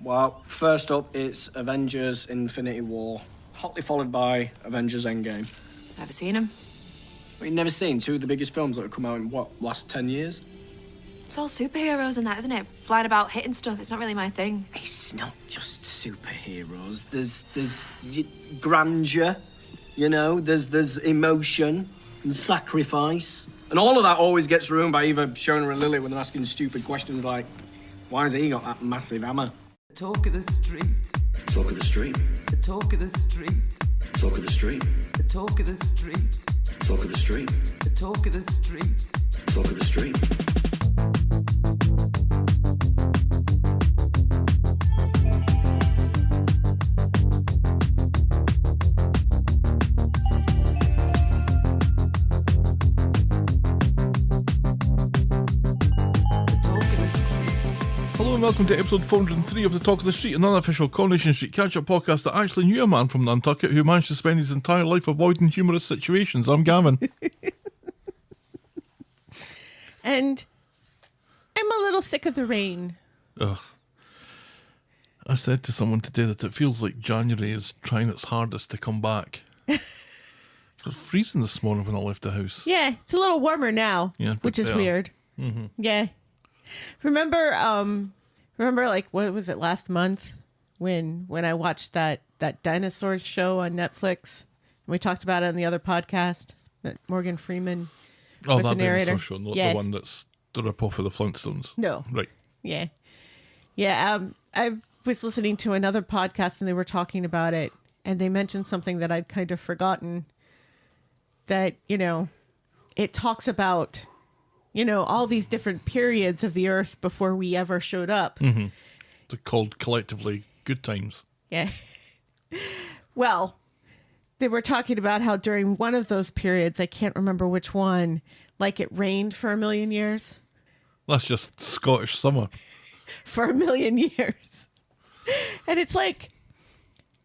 Well, first up, it's Avengers Infinity War, hotly followed by Avengers Endgame. Never seen him. Well, you've never seen two of the biggest films that have come out in, last 10 years? It's all superheroes and that, isn't it? Flying about, hitting stuff. It's not really my thing. It's not just superheroes. There's grandeur, you know, there's emotion and sacrifice. And all of that always gets ruined by either Shona or Lily when they're asking stupid questions like, why has he got that massive hammer? The talk of the street. The talk of the street. The talk of the street. The talk of the street. The talk of the street. The talk of the street. The talk of the street. The talk of the street. Welcome to episode 403 of The Talk of the Street, an unofficial Coronation Street catch-up podcast that actually knew a man from Nantucket who managed to spend his entire life avoiding humorous situations. I'm Gavin. And I'm a little sick of the rain. Ugh. I said to someone today that it feels like January is trying its hardest to come back. It was freezing this morning when I left the house. Yeah, it's a little warmer now, Yeah, which is yeah. weird. Mm-hmm. Yeah. Remember, like, what was it, last month when I watched that dinosaurs show on Netflix? And we talked about it on the other podcast that Morgan Freeman was the narrator. Dinosaur show, not Yes. the one that's the rip-off of the Flintstones. No. Right. Yeah. Yeah, I was listening to another podcast and they were talking about it, and they mentioned something that I'd kind of forgotten, that, you know, it talks about, you know, all these different periods of the earth before we ever showed up. Mm-hmm. They're called collectively good times. Yeah. Well, they were talking about how during one of those periods, I can't remember which one, like it rained for 1,000,000 years. That's just Scottish summer. For 1,000,000 years. And it's like,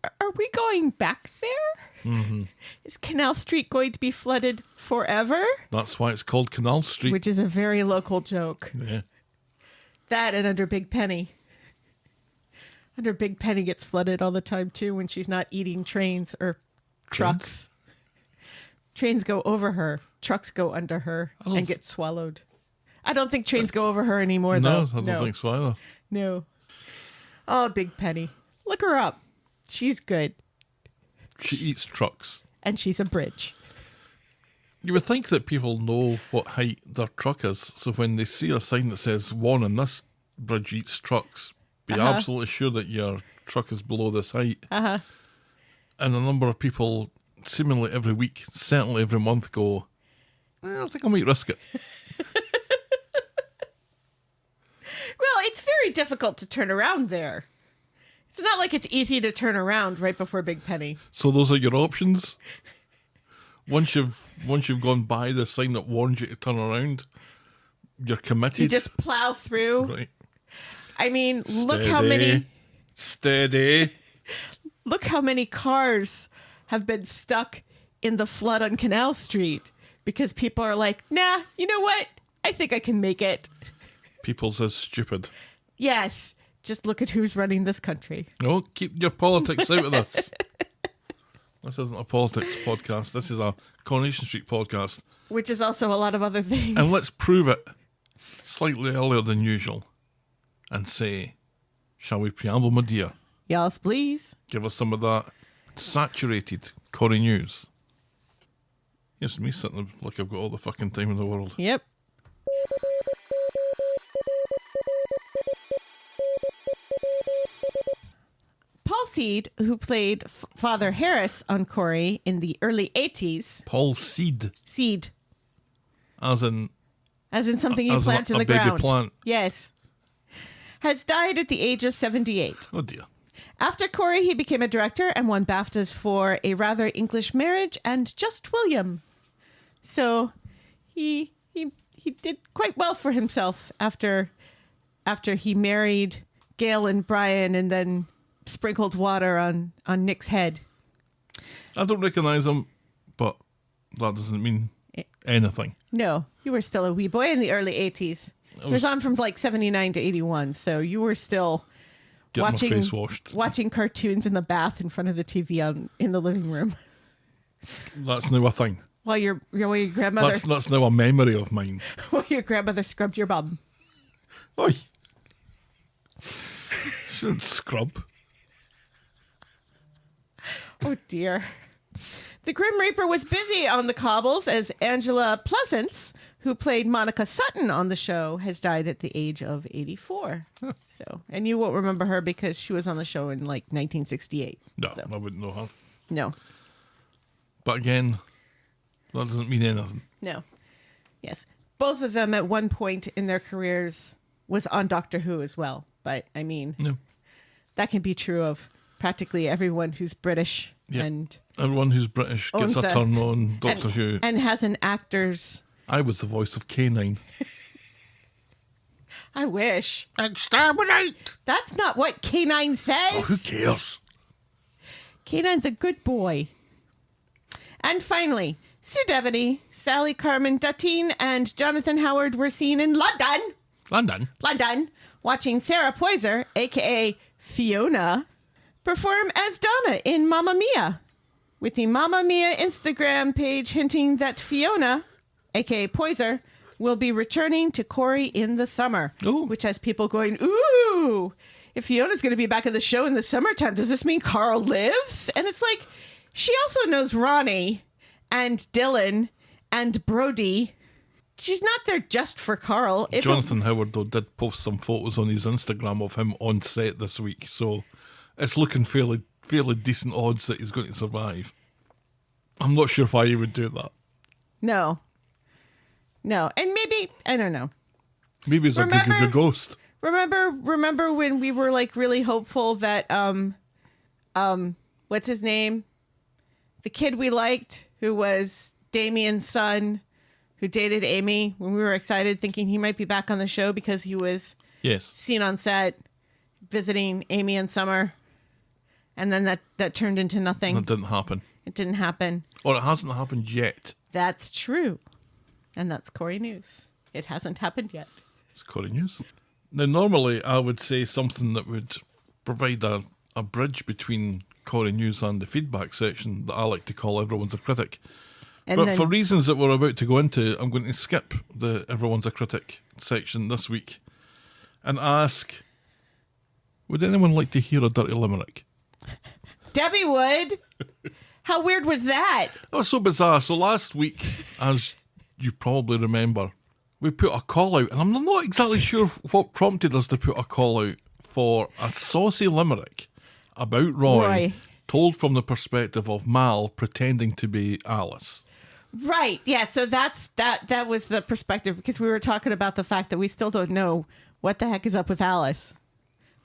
are we going back there? Mm-hmm. Is Canal Street going to be flooded forever? That's why it's called Canal Street. Which is a very local joke. Yeah. That and Under Big Penny. Under Big Penny gets flooded all the time too when she's not eating trains or trucks. Trains go over her. Trucks go under her and get swallowed. I don't think trains go over her anymore, though. No, I don't think so either. No. Oh, Big Penny. Look her up. She's good. She eats trucks. And she's a bridge. You would think that people know what height their truck is, so when they see a sign that says, "One on this bridge eats trucks," be absolutely sure that your truck is below this height. Uh-huh. And a number of people, seemingly every week, certainly every month, go, I think I might risk it. Well, it's very difficult to turn around there. It's not like it's easy to turn around right before Big Penny. So those are your options? Once you've gone by the sign that warns you to turn around, you're committed. You just plow through. Right. I mean, look how many... Steady. Look how many cars have been stuck in the flood on Canal Street because people are like, nah, you know what? I think I can make it. People's as stupid. Yes. Just look at who's running this country. No, keep your politics out of this. This isn't a politics podcast. This is a Coronation Street podcast. Which is also a lot of other things. And let's prove it slightly earlier than usual and say, shall we preamble, my dear? Yes, please. Give us some of that saturated Corrie news. Here's me sitting there like I've got all the fucking time in the world. Yep. Paul Seed, who played Father Harris on Corrie in the early 80s. Paul Seed. Seed. As in something you plant in the baby ground. Plant. Yes. Has died at the age of 78. Oh dear. After Corrie, he became a director and won BAFTAs for A Rather English Marriage and Just William. So he did quite well for himself after he married Gail and Brian and then sprinkled water on Nick's head. I don't recognise him, but that doesn't mean anything. No, you were still a wee boy in the early 80s. It was on from like 79 to 81, so you were still Get my face washed. Watching cartoons in the bath in front of the TV in the living room. That's now a thing. While your grandmother That's now a memory of mine. while your grandmother scrubbed your bum. Oi. She didn't scrub. Oh dear. The Grim Reaper was busy on the cobbles as Angela Pleasance, who played Monica Sutton on the show, has died at the age of 84. Huh. So, and you won't remember her because she was on the show in like 1968. No, So, I wouldn't know her. no. But again, that doesn't mean anything. No. Yes. Both of them at one point in their careers was on Doctor Who as well. But I mean, No. that can be true of practically everyone who's British Yeah. and Everyone who's British gets owns a turn on Doctor Who. and has an actor's. I was the voice of K9. I wish. Exterminate! That's not what K9 says. Oh, who cares? K9's a good boy. And finally, Sue Devaney, Sally Carmen Duttine, and Jonathan Howard were seen in London, watching Sarah Poyser, a.k.a. Fiona, perform as Donna in Mamma Mia, with the Mamma Mia Instagram page hinting that Fiona, a.k.a. Poyser, will be returning to Corrie in the summer, Ooh. which has people going, ooh, if Fiona's going to be back at the show in the summertime, does this mean Carl lives? And it's like, she also knows Ronnie and Dylan and Brody. She's not there just for Carl. If Jonathan Howard, though, did post some photos on his Instagram of him on set this week, so it's looking fairly decent odds that he's going to survive. I'm not sure why he would do that. No. And maybe, I don't know. Maybe it's a good ghost. Remember when we were like really hopeful that what's his name? The kid we liked who was Damien's son who dated Amy, when we were excited thinking he might be back on the show because he was Yes. seen on set visiting Amy and Summer. And then that turned into nothing. That didn't happen. It didn't happen. Or it hasn't happened yet. That's true. And that's Corrie News. It hasn't happened yet. It's Corrie News. Now, normally I would say something that would provide a bridge between Corrie News and the feedback section that I like to call Everyone's a Critic. And But then, for reasons that we're about to go into, I'm going to skip the Everyone's a Critic section this week and ask, would anyone like to hear a dirty limerick? Debbie would. How weird was that? That was so bizarre. So last week, as you probably remember, we put a call out, and I'm not exactly sure what prompted us to put a call out for a saucy limerick about Roy. Told from the perspective of Mal pretending to be Alice. Right. Yeah. So that was the perspective, because we were talking about the fact that we still don't know what the heck is up with Alice.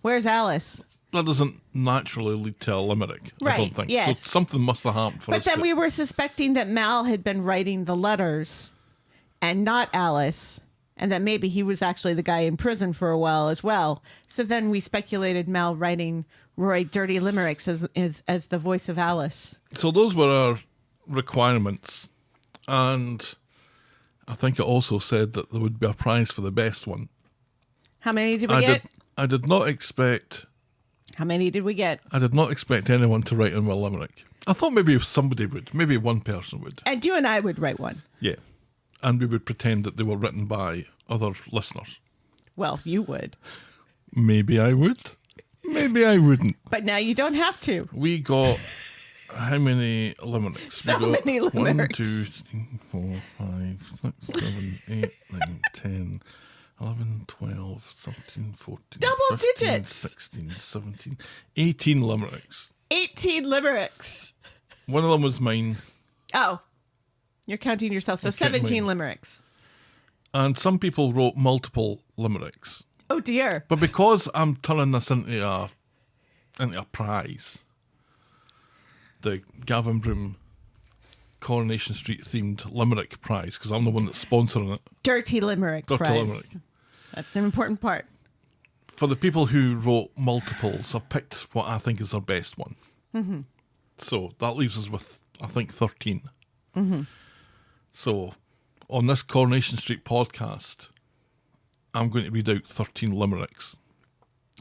Where's Alice? That doesn't naturally lead to a limerick, I Right, don't think. yes. So something must have happened for But us then to... we were suspecting that Mal had been writing the letters and not Alice, and that maybe he was actually the guy in prison for a while as well. So then we speculated Mal writing Roy dirty limericks as the voice of Alice. So those were our requirements, and I think it also said that there would be a prize for the best one. How many did we get? I did not expect... How many did we get? I did not expect anyone to write in a limerick. I thought maybe if somebody would, maybe one person would. And you and I would write one. Yeah. And we would pretend that they were written by other listeners. Well, you would. Maybe I would. Maybe I wouldn't. But now you don't have to. We got how many limericks? So we got many limericks. 1, 2, 3, 4, 5, 6, 7, 8, 9, 10, 11, 12, 13, 14, Double 15, digits. 16, 17, 18 limericks. 18 limericks. One of them was mine. Oh, you're counting yourself. So I'm counting 17 mine. limericks. And some people wrote multiple limericks. Oh, dear. But because I'm turning this into a prize, the Gavin Broom Coronation Street themed limerick prize, because I'm the one that's sponsoring it. Dirty limerick Dirty prize. limerick. That's an important part. For the people who wrote multiples, I've picked what I think is their best one. Mm-hmm. So that leaves us with, I think, 13. Mm-hmm. So on this Coronation Street podcast, I'm going to read out 13 limericks.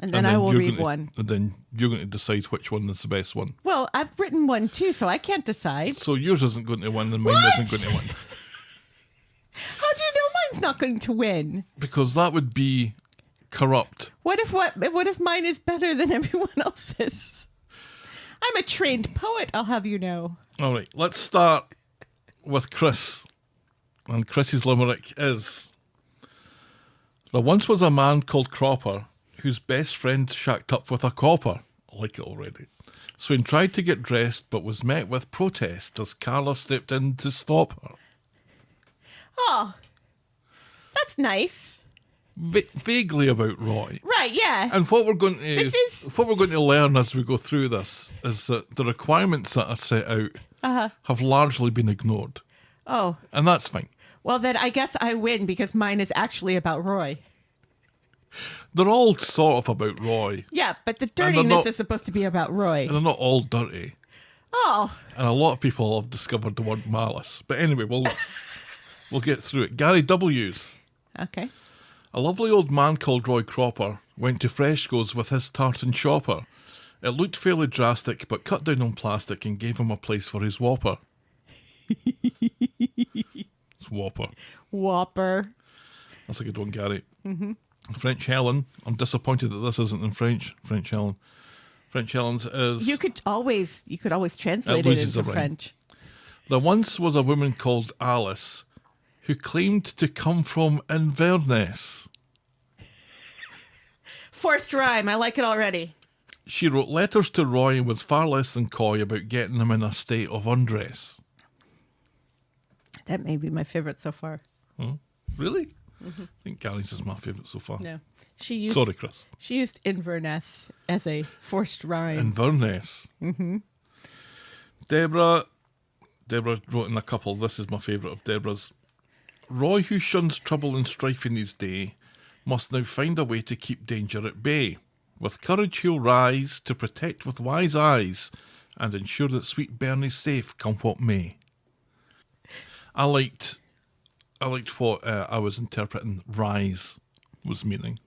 And then I will you're read gonna- one. And then you're going to decide which one is the best one. Well, I've written one too, so I can't decide. So yours isn't going to win and mine What? isn't going to win. How do you know mine's not going to win? Because that would be corrupt. What if mine is better than everyone else's? I'm a trained poet, I'll have you know. All right, let's start with Chris. And Chris's limerick is: There once was a man called Cropper whose best friend shacked up with a copper. I like it already. So he tried to get dressed but was met with protest as Carla stepped in to stop her. Oh, that's nice. Vaguely about Roy. Right, yeah. And what we're going to This is- what we're going to learn as we go through this is that the requirements that are set out have largely been ignored. Oh, And that's fine. well then I guess I win because mine is actually about Roy. They're all sort of about Roy. Yeah, but the they're dirtiness not- is supposed to be about Roy. And they're not all dirty. Oh, And a lot of people have discovered the word malice. But anyway, we'll get through it. Gary W's. okay. A lovely old man called Roy Cropper went to Freshco's with his tartan shopper. It looked fairly drastic, but cut down on plastic and gave him a place for his whopper. It's Whopper. Whopper. That's a good one, Gary. Mm-hmm. French Helen. I'm disappointed that this isn't in French. French Helen. French Helen's is... You could always translate it loses into the rhyme. French. There once was a woman called Alice who claimed to come from Inverness. Forced rhyme. I like it already. She wrote letters to Roy and was far less than coy about getting him in a state of undress. That may be my favorite so far. Really? I think Gary's is my favourite so far. No. She used Sorry, Chris. Inverness as a forced rhyme. Inverness. Mm-hmm. Deborah wrote in a couple. This is my favourite of Deborah's. Roy, who shuns trouble and strife in his day, must now find a way to keep danger at bay. With courage he'll rise to protect with wise eyes and ensure that sweet Bernie's safe, come what may. I liked what I was interpreting rise was meaning.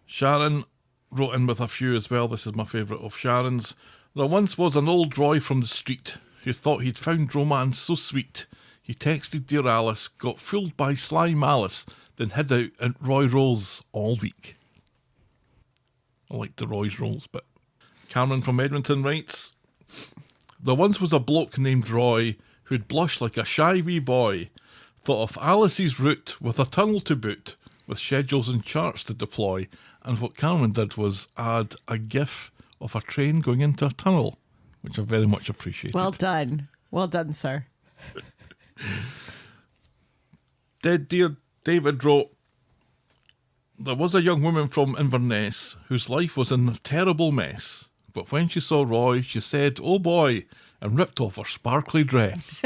Sharon wrote in with a few as well. This is my favourite of Sharon's. There once was an old Roy from the street who thought he'd found romance so sweet. He texted dear Alice, got fooled by sly malice, then hid out at Roy Rolls all week. I like the Roy's Rolls bit. Cameron from Edmonton writes, there once was a bloke named Roy who'd blush like a shy wee boy, thought of Alice's route with a tunnel to boot, with schedules and charts to deploy, and what Cameron did was add a gif of a train going into a tunnel, which I very much appreciated. Well done. Well done, sir. Dead Dear David wrote, there was a young woman from Inverness whose life was in a terrible mess, but when she saw Roy, she said, oh boy, and ripped off her sparkly dress.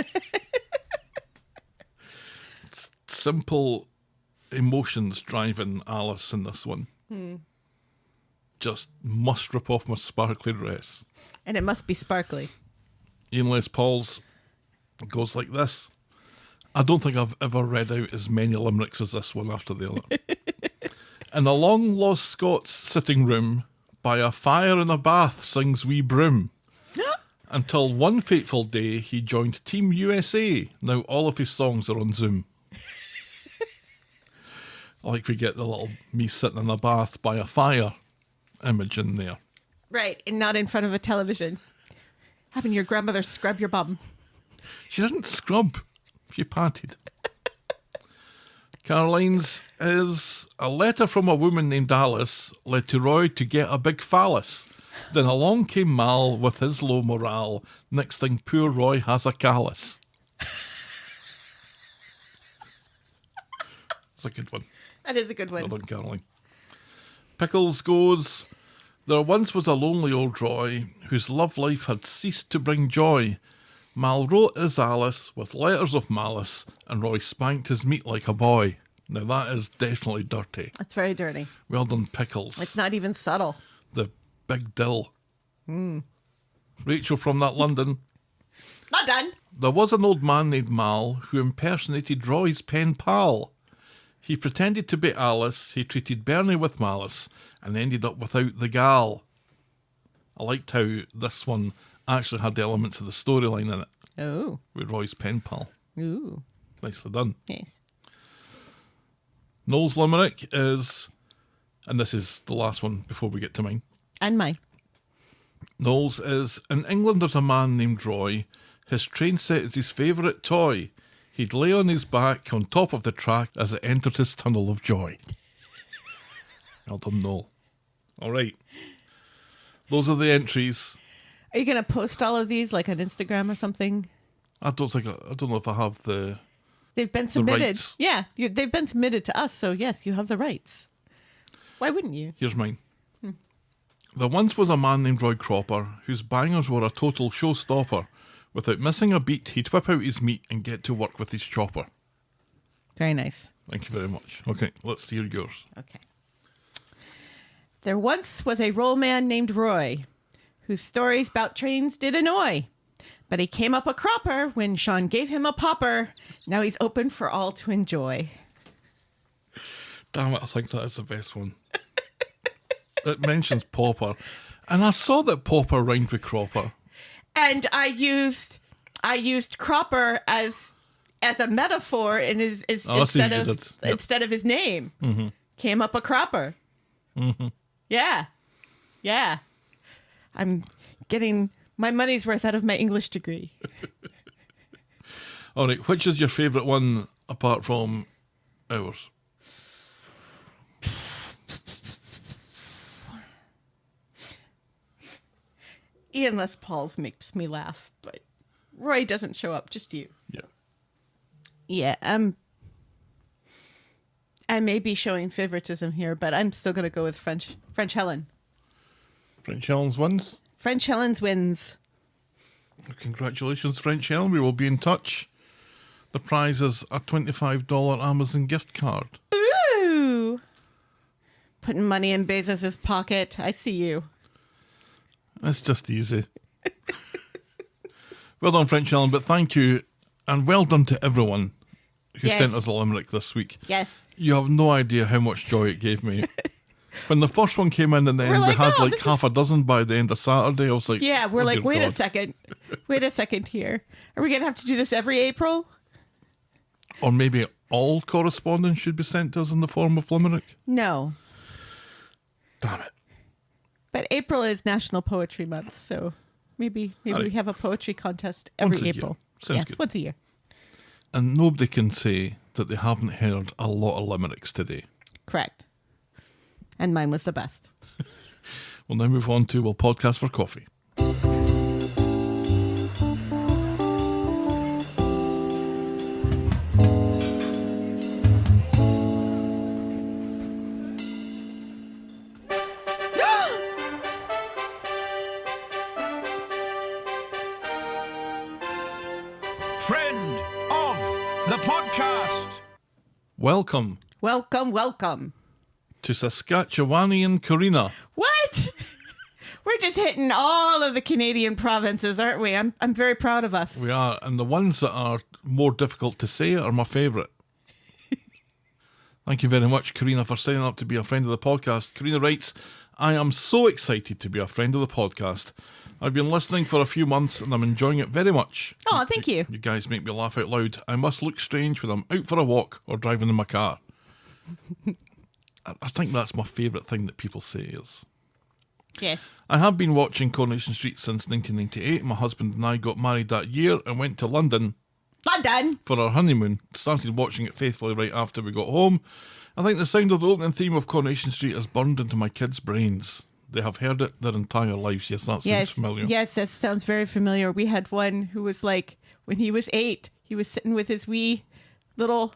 It's simple emotions driving Alice in this one. Just must rip off my sparkly dress. And it must be sparkly. Ian Les Paul's goes like this. I don't think I've ever read out as many limericks as this one after the other. In a long-lost Scots sitting room, by a fire in a bath sings wee Broom. Until one fateful day, he joined Team USA. Now all of his songs are on Zoom. Like we get the little me sitting in a bath by a fire image in there. Right, and not in front of a television. Having your grandmother scrub your bum. She didn't scrub. She patted. Caroline's is a letter from a woman named Alice led to Roy to get a big phallus. Then along came Mal with his low morale. Next thing, poor Roy has a callus. It's a good one. That is a good one. Well done, Caroline. Pickles goes, there once was a lonely old Roy whose love life had ceased to bring joy. Mal wrote his Alice with letters of malice, and Roy spanked his meat like a boy. Now that is definitely dirty. It's very dirty. Well done, Pickles. It's not even subtle. The big dill. Rachel from that London. Not done. There was an old man named Mal who impersonated Roy's pen pal. He pretended to be Alice, he treated Bernie with malice, and ended up without the gal. I liked how this one actually had elements of the storyline in it, Oh. with Roy's pen pal. Ooh. Nicely done. Yes. Noel's limerick is, and this is the last one before we get to mine. And mine. Noel's is, in England there's a man named Roy. His train set is his favourite toy. He'd lay on his back on top of the track as it entered his tunnel of joy. Well done, Noel. All right. Those are the entries. Are you going to post all of these like on Instagram or something? I don't know if I have the... They've been submitted. rights. Yeah, they've been submitted to us, so yes, you have the rights. Why wouldn't you? Here's mine. There once was a man named Roy Cropper, whose bangers were a total showstopper. Without missing a beat, he'd whip out his meat and get to work with his chopper. Very nice. Thank you very much. Okay, let's hear yours. Okay. There once was a roll man named Roy, whose stories about trains did annoy. But he came up a cropper when Sean gave him a popper. Now he's open for all to enjoy. Damn it, I think that is the best one. It mentions pauper. And I saw that pauper rhymed with cropper. And I used cropper as a metaphor in his instead of his name. Mm-hmm. Came up a cropper. Mm-hmm. Yeah. I'm getting my money's worth out of my English degree. All right, which is your favourite one apart from ours? Ian Les Paul's makes me laugh, but Roy doesn't show up, just you. Yeah. Yeah, I may be showing favoritism here, but I'm still going to go with French Helen. French Helen's wins. French Helen's wins. Congratulations, French Helen. We will be in touch. The prize is a $25 Amazon gift card. Ooh! Putting money in Bezos' pocket. I see you. It's just easy. Well done, French Helen, but thank you, and well done to everyone who Yes. sent us a limerick this week. Yes. You have no idea how much joy it gave me. When the first one came in and then We're we like, had oh, like this half a dozen by the end of Saturday, I was like... Yeah, we're oh, like, dear wait a God. second. Wait a second here. Are we going to have to do this every April? Or maybe all correspondence should be sent to us in the form of limerick. No. Damn it. But April is National Poetry Month, so maybe we Alright. have a poetry contest every Once a year. April. Sounds yes, good. once a year. And nobody can say that they haven't heard a lot of limericks today. Correct. And mine was the best. We'll now move on to We'll Podcast for Coffee. Friend of the podcast. Welcome Welcome. to Saskatchewanian Corina. What? We're just hitting all of the Canadian provinces, aren't we? I'm very proud of us. We are, and the ones that are more difficult to say are my favourite. Thank you very much, Corina, for signing up to be a friend of the podcast. Corina writes, I am so excited to be a friend of the podcast. I've been listening for a few months and I'm enjoying it very much. Oh, thank you. You guys make me laugh out loud. I must look strange when I'm out for a walk or driving in my car. I think that's my favourite thing that people say is... Yes. I have been watching Coronation Street since 1998. My husband and I got married that year and went to London London. for our honeymoon. Started watching it faithfully right after we got home. I think the sound of the opening theme of Coronation Street has burned into my kids' brains. They have heard it their entire lives. Yes, that sounds familiar. Yes, that sounds very familiar. We had one who was like, when he was 8, he was sitting with his wee little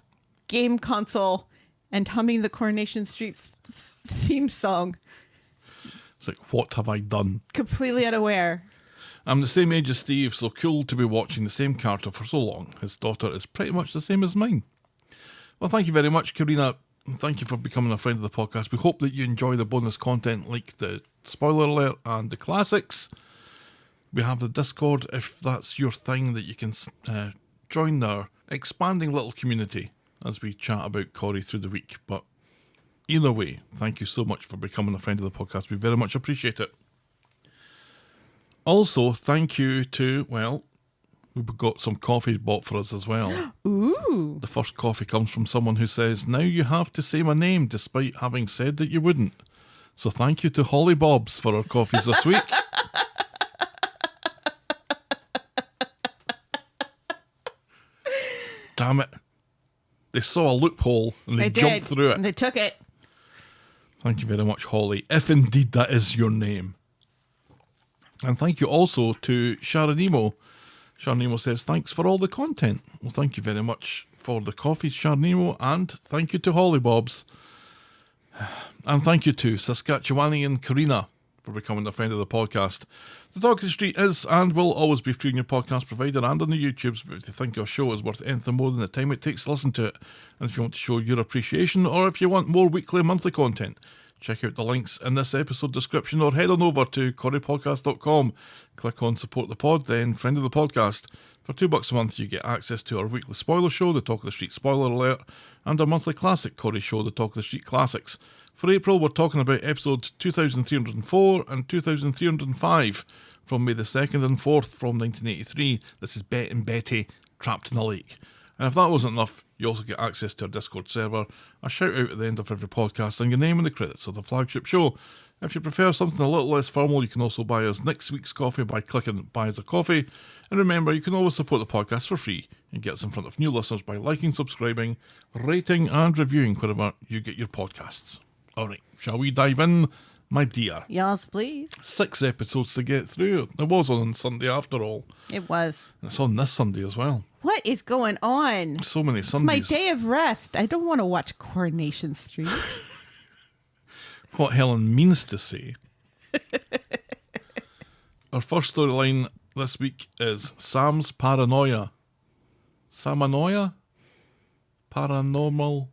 game console and humming the Coronation Street theme song, It's like, what have I done? completely unaware. I'm the same age as Steve, so cool to be watching the same character for so long. His daughter is pretty much the same as mine. Well, thank you very much, Karina. Thank you for becoming a friend of the podcast. We hope that you enjoy the bonus content like the spoiler alert and the classics. We have the Discord, if that's your thing, that you can join our expanding little community as we chat about Corrie through the week. But either way, thank you so much for becoming a friend of the podcast. We very much appreciate it. Also, thank you to, well, we've got some coffee bought for us as well. Ooh. The first coffee comes from someone who says, now you have to say my name despite having said that you wouldn't. So thank you to Holly Bobs for our coffees this week. Damn it. They saw a loophole and they jumped through it. And they took it. Thank you very much, Holly, if indeed that is your name. And thank you also to Sharon Emo. Sharon Emo says, thanks for all the content. Well, thank you very much for the coffees, Sharon Emo, and thank you to Holly Bobs. And thank you to Saskatchewanian Karina for becoming a friend of the podcast. The Talk of the Street is and will always be free on your podcast provider and on the YouTubes, but if you think your show is worth anything more than the time it takes to listen to it, and if you want to show your appreciation, or if you want more weekly and monthly content, check out the links in this episode description or head on over to corriepodcast.com. Click on Support the Pod, then Friend of the Podcast. For $2 a month, you get access to our weekly spoiler show, the Talk of the Street Spoiler Alert, and our monthly classic Corrie show, the Talk of the Street Classics. For April, we're talking about episodes 2304 and 2305 from May the 2nd and 4th from 1983. This is Bet and Betty Trapped in a Lake. And if that wasn't enough, you also get access to our Discord server, a shout out at the end of every podcast, and your name in the credits of the flagship show. If you prefer something a little less formal, you can also buy us next week's coffee by clicking Buy Us a Coffee. And remember, you can always support the podcast for free and get us in front of new listeners by liking, subscribing, rating and reviewing wherever you get your podcasts. Alright, shall we dive in, my dear? Yes, please. 6 episodes to get through. It was on Sunday after all. It was. And it's on this Sunday as well. What is going on? So many It's Sundays. my day of rest. I don't want to watch Coronation Street. What Helen means to say. Our first storyline this week is Sam's Paranoia. Samanoia? Paranormal?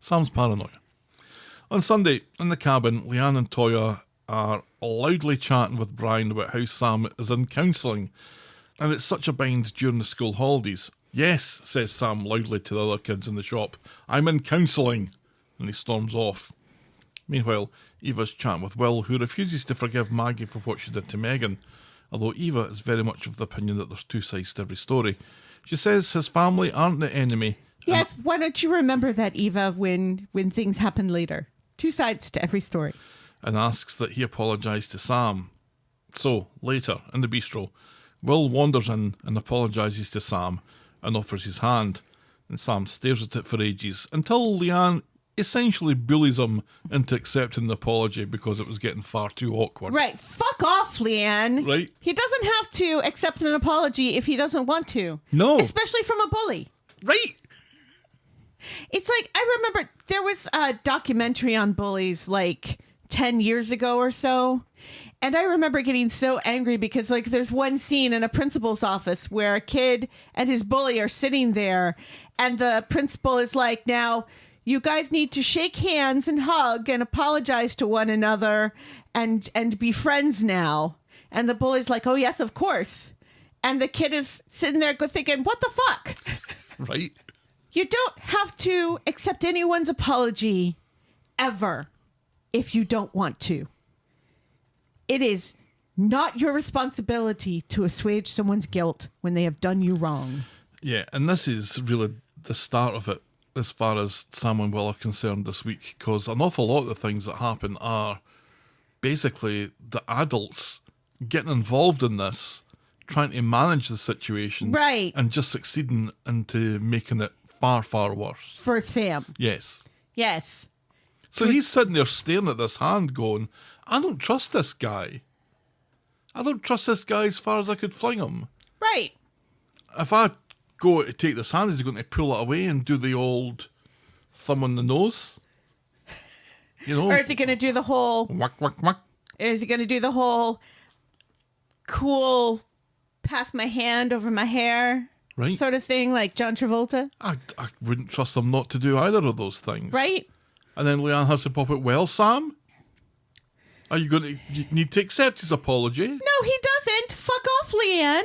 Sam's Paranoia. On Sunday, in the cabin, Leanne and Toya are loudly chatting with Brian about how Sam is in counselling, and it's such a bind during the school holidays. Yes, says Sam loudly to the other kids in the shop, I'm in counselling, and he storms off. Meanwhile, Eva's chatting with Will, who refuses to forgive Maggie for what she did to Megan, although Eva is very much of the opinion that there's two sides to every story. She says his family aren't the enemy. Yes, why don't you remember that, Eva, when things happen later? Two sides to every story. And asks that he apologise to Sam. So, later, in the bistro, Will wanders in and apologises to Sam and offers his hand. And Sam stares at it for ages until Leanne essentially bullies him into accepting the apology because it was getting far too awkward. Right, fuck off, Leanne. Right. He doesn't have to accept an apology if he doesn't want to. No. Especially from a bully. Right. It's like, I remember there was a documentary on bullies like 10 years ago or so. And I remember getting so angry because like there's one scene in a principal's office where a kid and his bully are sitting there and the principal is like, now you guys need to shake hands and hug and apologize to one another and be friends now. And the bully's like, oh yes, of course. And the kid is sitting there thinking, what the fuck? Right. You don't have to accept anyone's apology ever if you don't want to. It is not your responsibility to assuage someone's guilt when they have done you wrong. Yeah, and this is really the start of it as far as Sam and Will are concerned this week, because an awful lot of the things that happen are basically the adults getting involved in this, trying to manage the situation. Right. And just succeeding into making it far, far worse. For Sam. Yes. Yes. So he's sitting there staring at this hand going, I don't trust this guy. I don't trust this guy as far as I could fling him. Right. If I go to take this hand, is he going to pull it away and do the old thumb on the nose? You know? Or is he going to do the whole... Whack, whack, whack. Is he going to do the whole cool pass my hand over my hair Right. sort of thing like John Travolta? I wouldn't trust him not to do either of those things. Right. And then Leanne has to pop it, well, Sam, are you going to... You need to accept his apology? No, he doesn't. Fuck off, Leanne.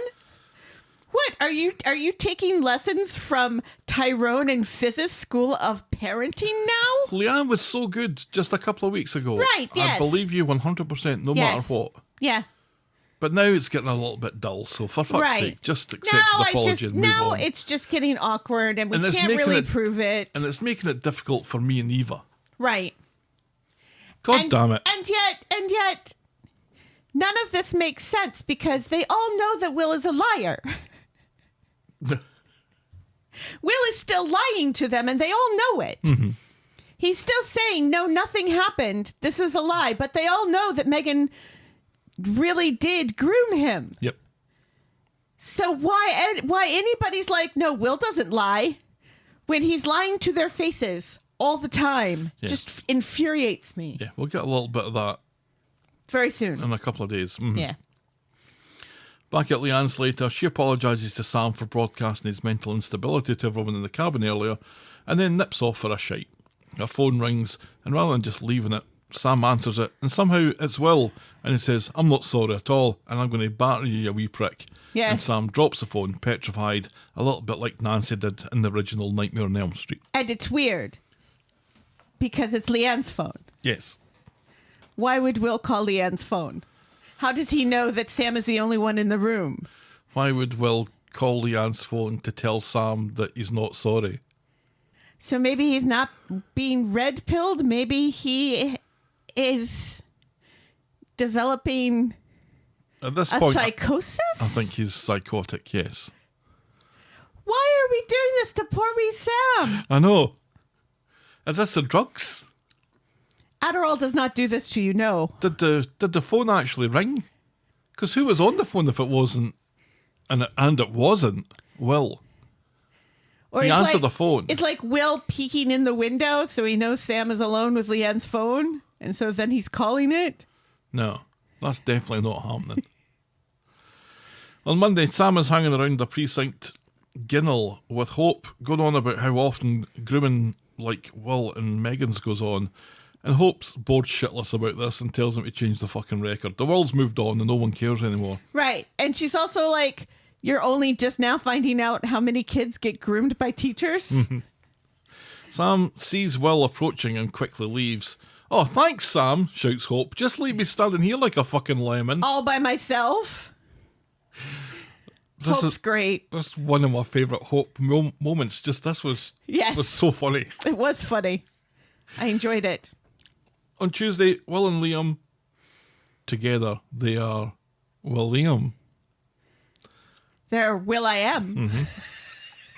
What? Are you taking lessons from Tyrone and Fizz's school of parenting now? Leanne was so good just a couple of weeks ago. Right, yes. I believe you 100% no matter what. Yeah. But now it's getting a little bit dull, so for fuck's sake, just accept his apology and move on. It's just getting awkward and we it's can't making really it- prove it. And it's making it difficult for me and Eva. Right. God damn it. And yet, none of this makes sense because they all know that Will is a liar. Will is still lying to them and they all know it. Mm-hmm. He's still saying, no, nothing happened. This is a lie. But they all know that Megan really did groom him. Yep. So why anybody's like, no, Will doesn't lie when he's lying to their faces all the time. Yeah. Just infuriates me. Yeah, we'll get a little bit of that Very soon. in a couple of days. Mhm. Yeah. Back at Leanne's later, she apologises to Sam for broadcasting his mental instability to everyone in the cabin earlier, and then nips off for a shite. Her phone rings, and rather than just leaving it, Sam answers it, and somehow it's Will, and he says, I'm not sorry at all, and I'm going to batter you, you wee prick. Yeah. And Sam drops the phone, petrified, a little bit like Nancy did in the original Nightmare on Elm Street. And it's weird because it's Leanne's phone. Yes. Why would Will call Leanne's phone? How does he know that Sam is the only one in the room? Why would Will call Leanne's phone to tell Sam that he's not sorry? So maybe he's not being red-pilled. Maybe he is developing At this a point, psychosis? I think he's psychotic, yes. Why are we doing this to poor wee Sam? I know. Is this the drugs? Adderall does not do this to you, no. Did the phone actually ring? Because who was on the phone if it wasn't, and it wasn't Will? Or He it's answered like- the phone. It's like Will peeking in the window so he knows Sam is alone with Leanne's phone, and so then he's calling it. No, that's definitely not happening. On Monday, Sam is hanging around the precinct Ginnell with Hope, going on about how often grooming like Will and Megan's goes on. And Hope's bored shitless about this and tells him to change the fucking record. The world's moved on and no one cares anymore. Right. And she's also like, you're only just now finding out how many kids get groomed by teachers? Sam sees Will approaching and quickly leaves. Oh, thanks, Sam, shouts Hope. Just leave me standing here like a fucking lemon. All by myself? This Hope's is great. That's one of my favourite Hope moments. Just this was so funny. It was funny. I enjoyed it. On Tuesday, Will and Liam, together, they are Liam. They're Will I Am.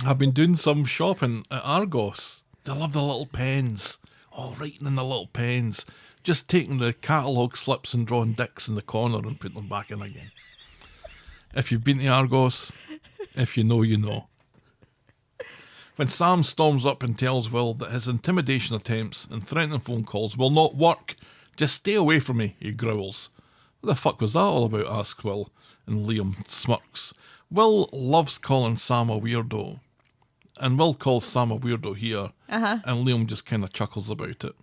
I've been doing some shopping at Argos. They love the little pens. Oh, writing in the little pens. Just taking the catalogue slips and drawing dicks in the corner and putting them back in again. If you've been to Argos, if you know, you know. When Sam storms up and tells Will that his intimidation attempts and threatening phone calls will not work, just stay away from me, he growls. What the fuck was that all about, asks Will, and Liam smirks. Will loves calling Sam a weirdo, and Will calls Sam a weirdo here, and Liam just kind of chuckles about it.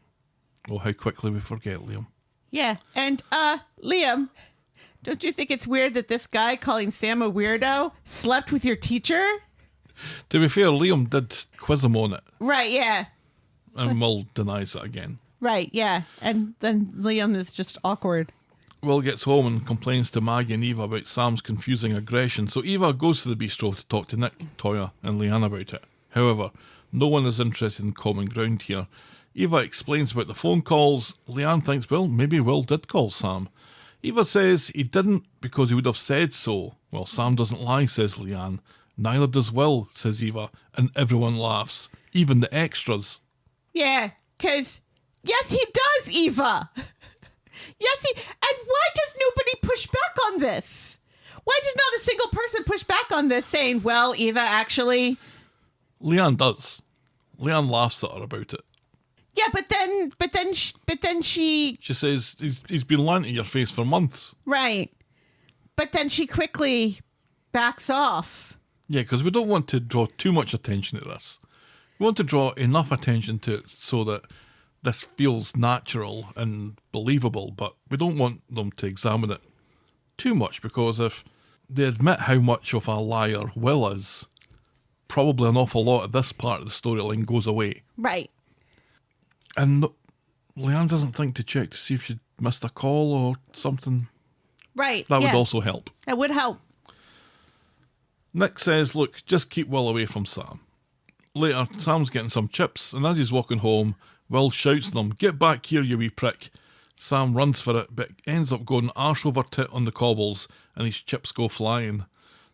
Oh, how quickly we forget Liam. Yeah. And, Liam, don't you think it's weird that this guy calling Sam a weirdo slept with your teacher? To be fair, Liam did quiz him on it, Right, yeah. and Will denies it again. Right, yeah. And then Liam is just awkward. Will gets home and complains to Maggie and Eva about Sam's confusing aggression, so Eva goes to the bistro to talk to Nick, Toya, and Leanne about it. However, no one is interested in common ground here. Eva explains about the phone calls. Leanne thinks, well, maybe Will did call Sam. Eva says he didn't because he would have said so. Well, Sam doesn't lie, says Leanne. Neither does Will, says Eva, and everyone laughs, even the extras. Yeah, because, yes, he does, Eva. Yes, he... And why does nobody push back on this? Why does not a single person push back on this saying, well, Eva, actually... Leanne does. Leanne laughs at her about it. Yeah, but then she... She says, he's been lying to your face for months. Right. But then she quickly backs off. Yeah, because we don't want to draw too much attention to this. We want to draw enough attention to it so that this feels natural and believable, but we don't want them to examine it too much, because if they admit how much of a liar Will is, probably an awful lot of this part of the storyline goes away. Right. And Leanne doesn't think to check to see if she'd missed a call or something. Right. That yeah. would also help. That would help. Nick says, look, just keep Will away from Sam. Later, Sam's getting some chips, and as he's walking home, Will shouts to him, get back here, you wee prick. Sam runs for it, but ends up going arse over tit on the cobbles, and his chips go flying.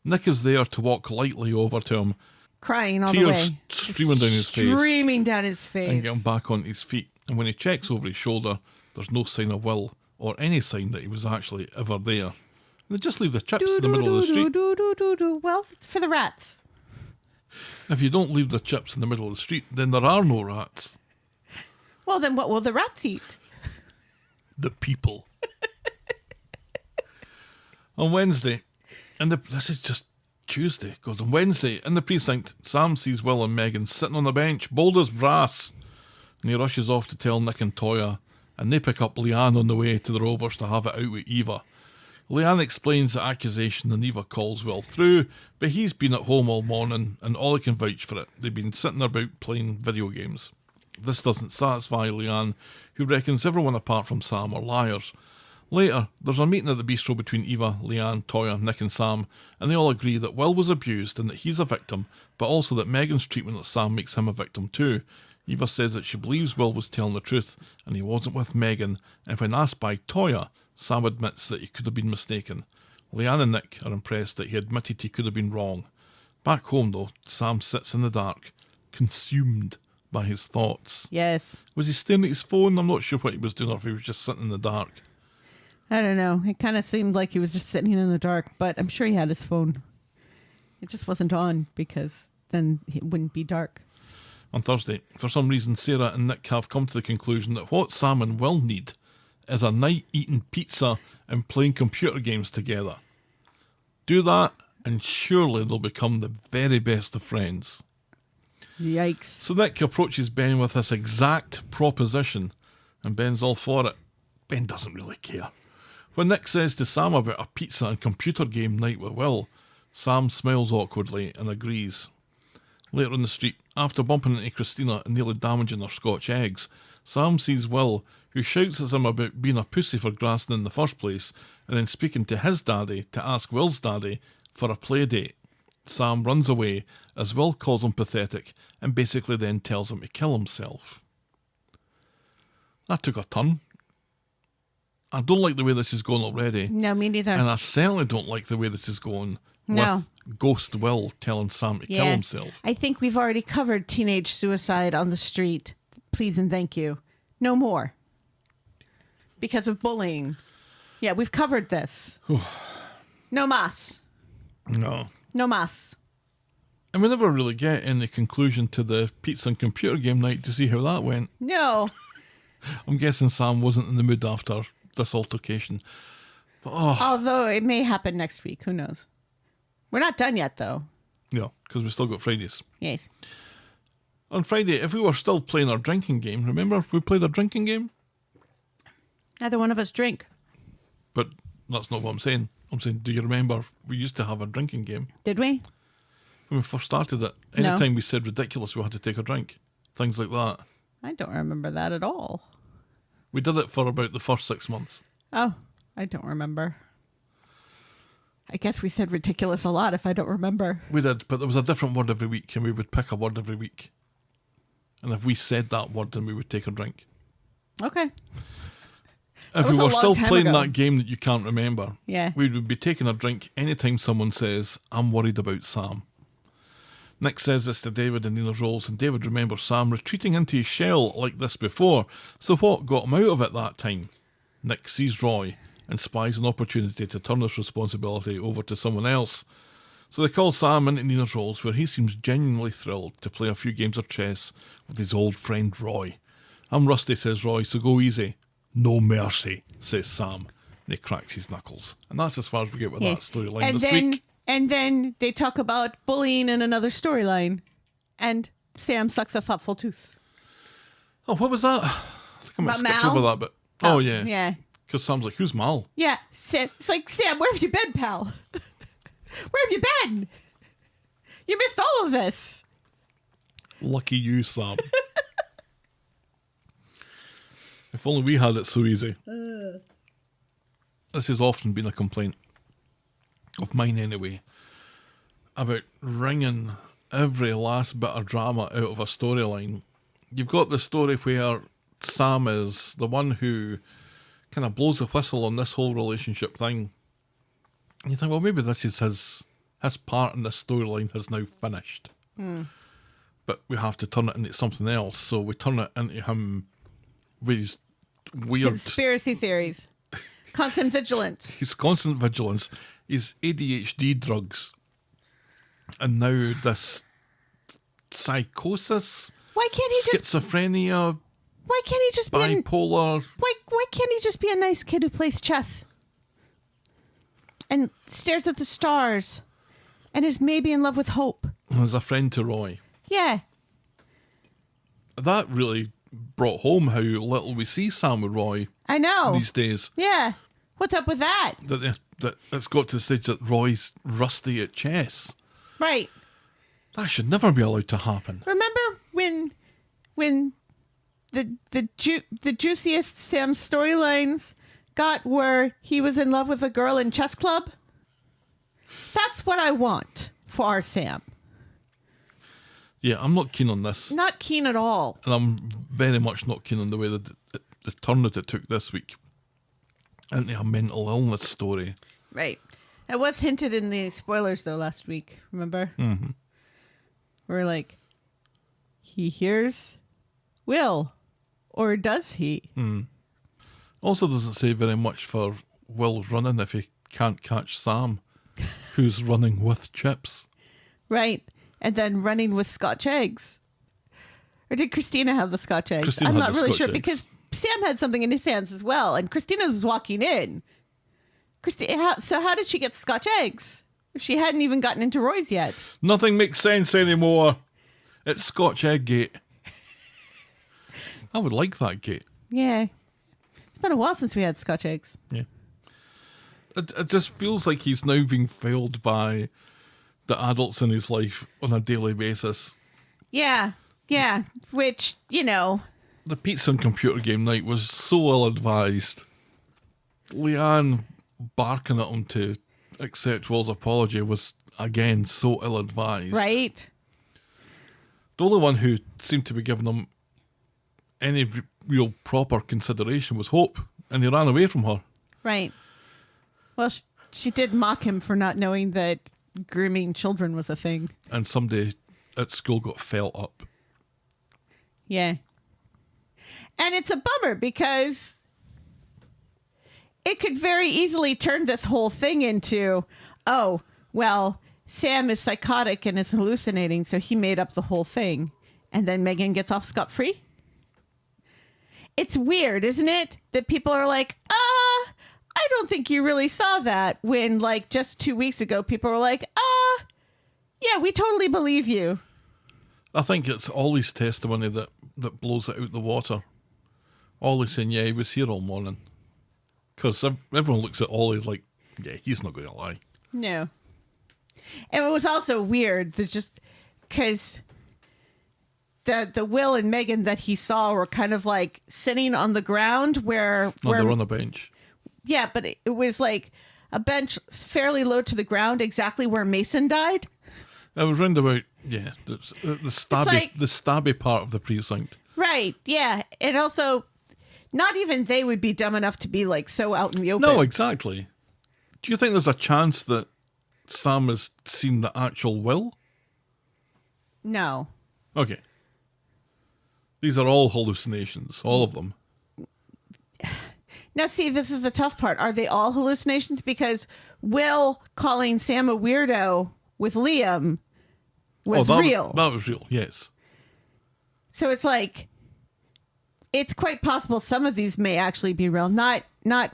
Nick is there to walk lightly over to him, Crying all the tears way. streaming down his face, Streaming down his face. and get him back on his feet. And when he checks over his shoulder, there's no sign of Will, or any sign that he was actually ever there. And they just leave the chips in the middle of the street. Well, it's for the rats. If you don't leave the chips in the middle of the street, then there are no rats. Well, then what will the rats eat? The people. On Wednesday, this is just Tuesday, God, on Wednesday, in the precinct, Sam sees Will and Megan sitting on the bench, bold as brass, and he rushes off to tell Nick and Toya, and they pick up Leanne on the way to the Rovers to have it out with Eva. Leanne explains the accusation and Eva calls Will through, but he's been at home all morning and all he can vouch for it. They've been sitting about playing video games. This doesn't satisfy Leanne, who reckons everyone apart from Sam are liars. Later, there's a meeting at the bistro between Eva, Leanne, Toya, Nick and Sam, and they all agree that Will was abused and that he's a victim, but also that Megan's treatment of Sam makes him a victim too. Eva says that she believes Will was telling the truth and he wasn't with Megan, and when asked by Toya, Sam admits that he could have been mistaken. Leanne and Nick are impressed that he admitted he could have been wrong. Back home though, Sam sits in the dark, consumed by his thoughts. Yes. Was he staring at his phone? I'm not sure what he was doing or if he was just sitting in the dark. I don't know. It kind of seemed like he was just sitting in the dark, but I'm sure he had his phone. It just wasn't on because then it wouldn't be dark. On Thursday, for some reason, Sarah and Nick have come to the conclusion that what Sam and Will need is a night eating pizza and playing computer games together. Do that, and surely they'll become the very best of friends. Yikes. So Nick approaches Ben with this exact proposition, and Ben's all for it. Ben doesn't really care. When Nick says to Sam about a pizza and computer game night with Will, Sam smiles awkwardly and agrees. Later in the street, after bumping into Christina and nearly damaging her Scotch eggs, Sam sees Will, who shouts at him about being a pussy for grassing in the first place, and then speaking to his daddy to ask Will's daddy for a play date. Sam runs away as Will calls him pathetic and basically then tells him to kill himself. That took a turn. I don't like the way this is going already. No, me neither. And I certainly don't like the way this is going No. with Ghost Will telling Sam to kill himself. I think we've already covered teenage suicide on the street. Please and thank you. No more. Because of bullying. Yeah, we've covered this. No mas. No. No mas. And we never really get any conclusion to the pizza and computer game night to see how that went. No. I'm guessing Sam wasn't in the mood after this altercation. But, Although it may happen next week. Who knows? We're not done yet, though. yeah, because we still got Fridays. Yes. On Friday, if we were still playing our drinking game, remember if we played our drinking game? Neither one of us drink. But that's not what I'm saying. I'm saying, do you remember we used to have a drinking game? Did we? When we first started it, No. anytime we said ridiculous, we had to take a drink. Things like that. I don't remember that at all. We did it for about the first 6 months. Oh, I don't remember. I guess we said ridiculous a lot if I don't remember. We did, but there was a different word every week, and we would pick a word every week. And if we said that word, then we would take a drink. Okay. If was we a were long still time playing ago. that game that you can't remember, Yeah. we would be taking a drink anytime someone says, I'm worried about Sam. Nick says this to David and Nina's roles, and David remembers Sam retreating into his shell like this before, so what got him out of it that time? Nick sees Roy and spies an opportunity to turn this responsibility over to someone else. So they call Sam into Nina's roles, where he seems genuinely thrilled to play a few games of chess with his old friend Roy. I'm rusty, says Roy, so go easy. No mercy, says Sam, and he cracks his knuckles. And that's as far as we get with that storyline this week. And then they talk about bullying in another storyline. And Sam sucks a thoughtful tooth. Oh, what was that? I think I might About have skipped Mal? over that bit. Oh, yeah. Yeah. Because Sam's like, who's Mal? Yeah. Sam, it's like, Sam, where have you been, pal? Where have you been? You missed all of this. Lucky you, Sam. If only we had it so easy. This has often been a complaint of mine anyway, about wringing every last bit of drama out of a storyline. You've got the story where Sam is the one who kind of blows the whistle on this whole relationship thing. And you think, well, maybe this is his part in this storyline has now finished. But we have to turn it into something else. So we turn it into him with his weird... Conspiracy theories. Constant vigilance. His constant vigilance, his ADHD drugs, and now this psychosis, Why can't he just... schizophrenia, Why can't he just be... bipolar. Why can't he just be a nice kid who plays chess? And stares at the stars. And is maybe in love with Hope. As a friend to Roy. Yeah. That really brought home how little we see Sam with Roy I know. these days. Yeah. What's up with that? That it's got to the stage that Roy's rusty at chess. Right. That should never be allowed to happen. Remember when the juiciest Sam storylines got where he was in love with a girl in chess club? That's what I want for our Sam. Yeah, I'm not keen on this. Not keen at all. And I'm very much not keen on the way that the turn that it took this week into a mental illness story. Right. It was hinted in the spoilers, though, last week. Remember? Mm-hmm. We're like, he hears Will. Or does he? Also doesn't say very much for Will running if he can't catch Sam, who's running with chips. Right. And then running with Scotch eggs. Or did Christina have the Scotch eggs? Christina I'm had not the really Scotch sure eggs. because Sam had something in his hands as well, and Christina was walking in. So how did she get Scotch eggs if she hadn't even gotten into Roy's yet? Nothing makes sense anymore. It's Scotch Egg Gate. I would like that gate. Yeah. It's been a while since we had Scotch eggs. Yeah. It just feels like he's now being failed by the adults in his life on a daily basis. Yeah. Yeah. Which, The pizza and computer game night was so ill-advised. Leanne barking at him to accept Will's apology was, again, so ill-advised. right? The only one who seemed to be giving him any real proper consideration was Hope, and he ran away from her. Right. Well, she did mock him for not knowing that grooming children was a thing. And somebody at school got felt up. Yeah. And it's a bummer because it could very easily turn this whole thing into, oh, well, Sam is psychotic and is hallucinating, so he made up the whole thing. And then Megan gets off scot-free. It's weird, isn't it? That people are like, I don't think you really saw that. When, like, just 2 weeks ago, people were like, yeah, we totally believe you. I think it's Ollie's testimony that blows it out the water. Ollie saying, yeah, he was here all morning. Because everyone looks at Ollie like, yeah, he's not going to lie. No. And it was also weird that just because the Will and Megan that he saw were kind of like sitting on the ground where They're on a bench. Yeah, but it was like a bench fairly low to the ground, exactly where Mason died. It was round about, yeah, the stabby, like- the stabby part of the precinct. Right, yeah. And also, not even they would be dumb enough to be like so out in the open. No, exactly. Do you think there's a chance that Sam has seen the actual Will? No. Okay. These are all hallucinations, all of them. Now, see, this is the tough part. Are they all hallucinations? Because Will calling Sam a weirdo with Liam was real. That was real, yes. So it's like, it's quite possible some of these may actually be real. Not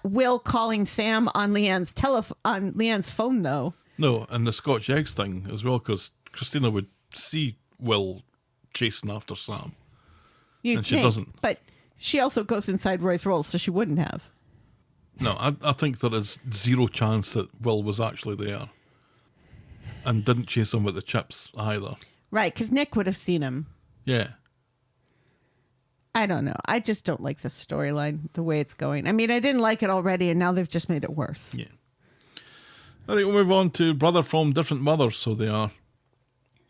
Will calling Sam on Leanne's phone, though. No, and the Scotch eggs thing as well, because Christina would see Will chasing after Sam. You'd She think, doesn't. But she also goes inside Roy's role, so she wouldn't have. No, I think there is zero chance that Will was actually there. and didn't chase him with the chips either. Right, because Nick would have seen him. Yeah. I don't know. I just don't like the storyline, the way it's going. I mean, I didn't like it already, and now they've just made it worse. Yeah. All right, we'll move on to Brother from Different Mothers, so they are.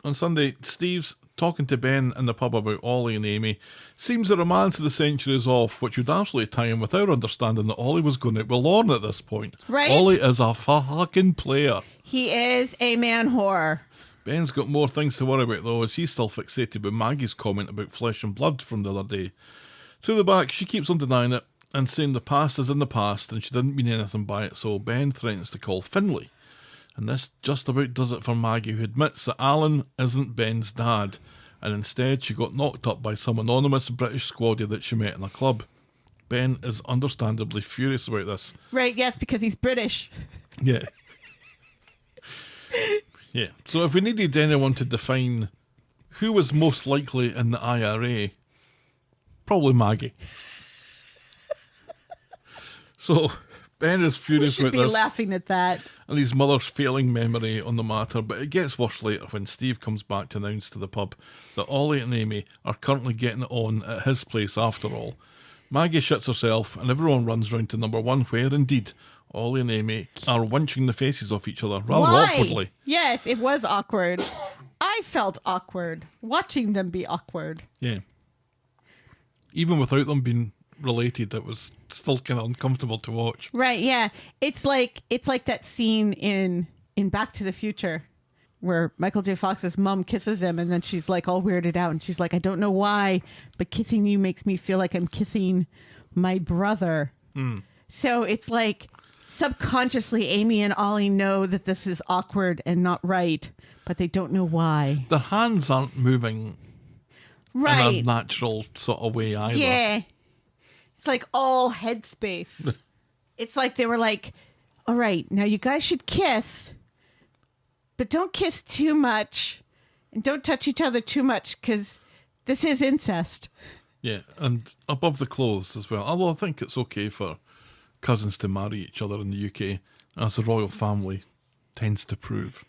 On Sunday, Steve's talking to Ben in the pub about Ollie and Amy. Seems the romance of the century is off, which would absolutely tie in with our understanding that Ollie was going out with Lauren at this point. Right. Ollie is a fucking player. He is a man whore. Ben's got more things to worry about, though, as he's still fixated with Maggie's comment about flesh and blood from the other day. To the back, she keeps on denying it and saying the past is in the past and she didn't mean anything by it, so Ben threatens to call Finlay. And this just about does it for Maggie, who admits that Alan isn't Ben's dad, and instead she got knocked up by some anonymous British squaddy that she met in a club. Ben is understandably furious about this. Right, yes, because he's British. Yeah. Yeah. So if we needed anyone to define who was most likely in the IRA, probably Maggie. So Ben is We furious should about be this laughing at that. and his mother's failing memory on the matter, but it gets worse later when Steve comes back to announce to the pub that Ollie and Amy are currently getting it on at his place after all. Maggie shits herself and everyone runs round to number one, where indeed Ollie and Amy are winching the faces off each other rather Why? awkwardly. Yes, it was awkward. I felt awkward watching them be awkward. Yeah. Even without them being related, it was still kind of uncomfortable to watch. Right, yeah. It's like that scene in Back to the Future where Michael J. Fox's mom kisses him and then she's like all weirded out and she's like, I don't know why, but kissing you makes me feel like I'm kissing my brother. So it's like subconsciously Amy and Ollie know that this is awkward and not right, but they don't know why. Their hands aren't moving in a Right. natural sort of way either. Yeah. It's like all headspace. It's like they were like, all right, now you guys should kiss, but don't kiss too much and don't touch each other too much because this is incest. Yeah, and above the clothes as well. Although I think it's okay for cousins to marry each other in the UK, as the royal family tends to prove.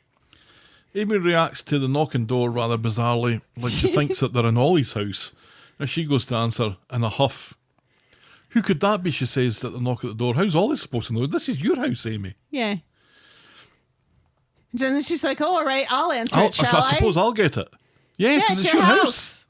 Amy reacts to the knocking door rather bizarrely, like she thinks that they're in Ollie's house, as she goes to answer in a huff. Who could that be, she says, at the knock at the door. How's Ollie supposed to know? This is your house, Amy. Yeah. And then she's like, oh, all right, I'll answer it, shall I suppose I'll get it. Yeah, because it's your house.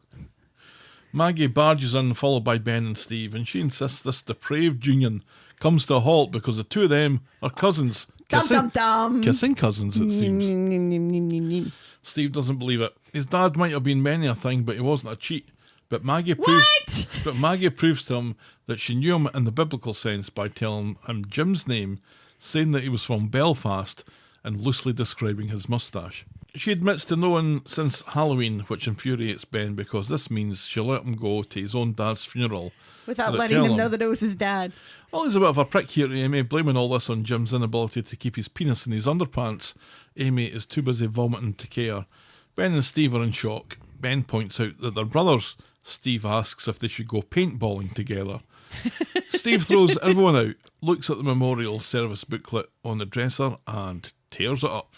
Maggie barges in, followed by Ben and Steve, and she insists this depraved union comes to a halt because the two of them are cousins. Kissing cousins, it seems. Steve doesn't believe it. His dad might have been many a thing, but he wasn't a cheat. But Maggie proves to him that she knew him in the biblical sense by telling him Jim's name, saying that he was from Belfast, and loosely describing his moustache. She admits to knowing since Halloween, which infuriates Ben because this means she'll let him go to his own dad's funeral without letting him know that it was his dad. Well, he's a bit of a prick here to Amy, blaming all this on Jim's inability to keep his penis in his underpants. Amy is too busy vomiting to care. Ben and Steve are in shock. Ben points out that they're brothers. Steve asks if they should go paintballing together. Steve throws everyone out, looks at the memorial service booklet on the dresser and tears it up.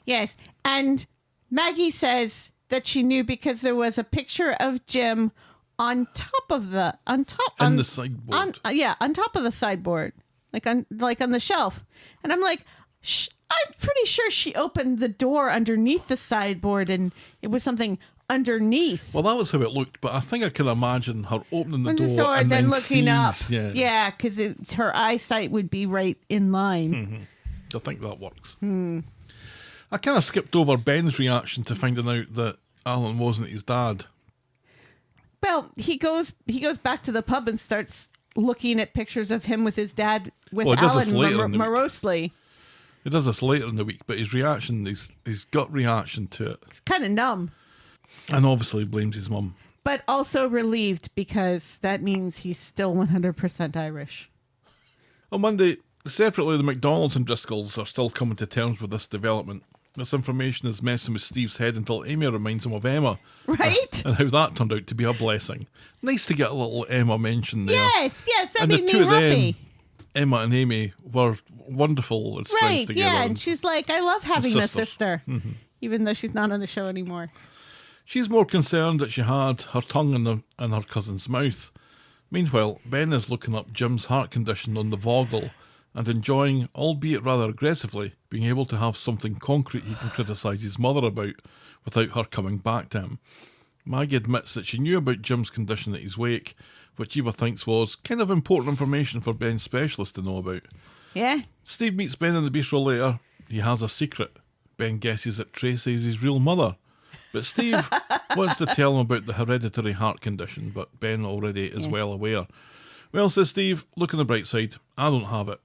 Yes, and Maggie says that she knew because there was a picture of Jim on top of the sideboard. On top of the sideboard, like on the shelf. And I'm like, I'm pretty sure she opened the door underneath the sideboard and it was something underneath. Well, that was how it looked, but I think I can imagine her opening the door and then then looking up. Yeah, because her eyesight would be right in line. Mm-hmm. I think that works. I kind of skipped over Ben's reaction to finding out that Alan wasn't his dad. Well, he goes back to the pub and starts looking at pictures of him with his dad with Alan morosely. He does this later in the week, but his reaction, his gut reaction to it, it's kind of numb. And obviously blames his mum. But also relieved because that means he's still 100% Irish. On Monday, separately, the McDonald's and Driscolls are still coming to terms with this development. This information is messing with Steve's head until Amy reminds him of Emma. Right? And how that turned out to be a blessing. Nice to get a little Emma mention there. Yes, that and made the two me of happy. Emma and Amy were wonderful as friends Right, together. yeah, and she's like, I love having a sisters. sister, even though she's not on the show anymore. She's more concerned that she had her tongue in her cousin's mouth. Meanwhile, Ben is looking up Jim's heart condition on the Voggle and enjoying, albeit rather aggressively, being able to have something concrete he can criticise his mother about without her coming back to him. Maggie admits that she knew about Jim's condition at his wake, which Eva thinks was kind of important information for Ben's specialist to know about. Yeah. Steve meets Ben in the bistro later. He has a secret. Ben guesses that Tracy is his real mother. But Steve wants to tell him about the hereditary heart condition, but Ben already is well aware. Well, says Steve, look on the bright side. I don't have it.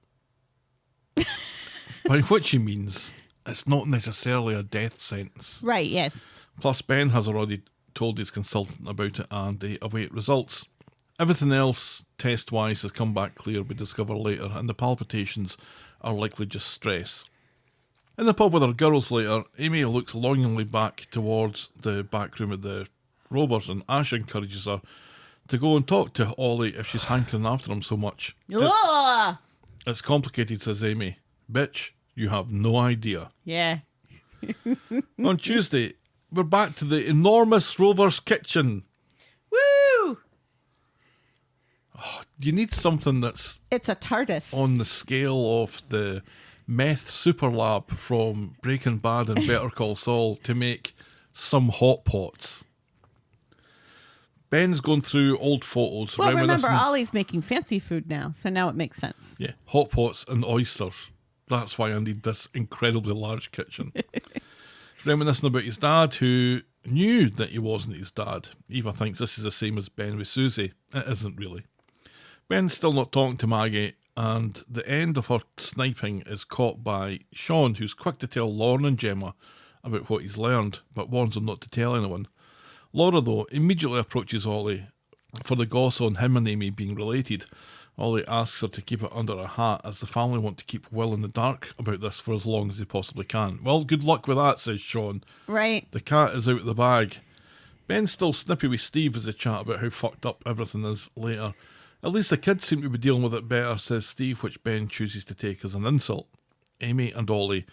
By which he means it's not necessarily a death sentence. Right, yes. Plus, Ben has already told his consultant about it and they await results. Everything else, test-wise, has come back clear, we discover later, and the palpitations are likely just stress. In the pub with her girls later, Amy looks longingly back towards the back room of the Rovers, and Ash encourages her to go and talk to Ollie if she's hankering after him so much. Ugh! It's complicated, says Amy. Bitch, you have no idea. Yeah. On Tuesday, we're back to the enormous Rovers kitchen. Woo! You need something that's It's a TARDIS. on the scale of the meth super lab from Breaking Bad and Better Call Saul to make some hot pots. Ben's going through old photos. Well, remember, reminiscing- Ollie's making fancy food now, so now it makes sense. Yeah, hot pots and oysters. That's why I need this incredibly large kitchen. Reminiscing about his dad, who knew that he wasn't his dad. Eva thinks this is the same as Ben with Susie. It isn't really. Ben's still not talking to Maggie, and the end of her sniping is caught by Sean, who's quick to tell Lauren and Gemma about what he's learned, but warns them not to tell anyone. Laura, though, immediately approaches Ollie for the goss on him and Amy being related. Ollie asks her to keep it under her hat, as the family want to keep well in the dark about this for as long as they possibly can. Well, good luck with that, says Sean. Right. The cat is out of the bag. Ben's still snippy with Steve as they chat about how fucked up everything is later. At least the kids seem to be dealing with it better, says Steve, which Ben chooses to take as an insult. Amy and Ollie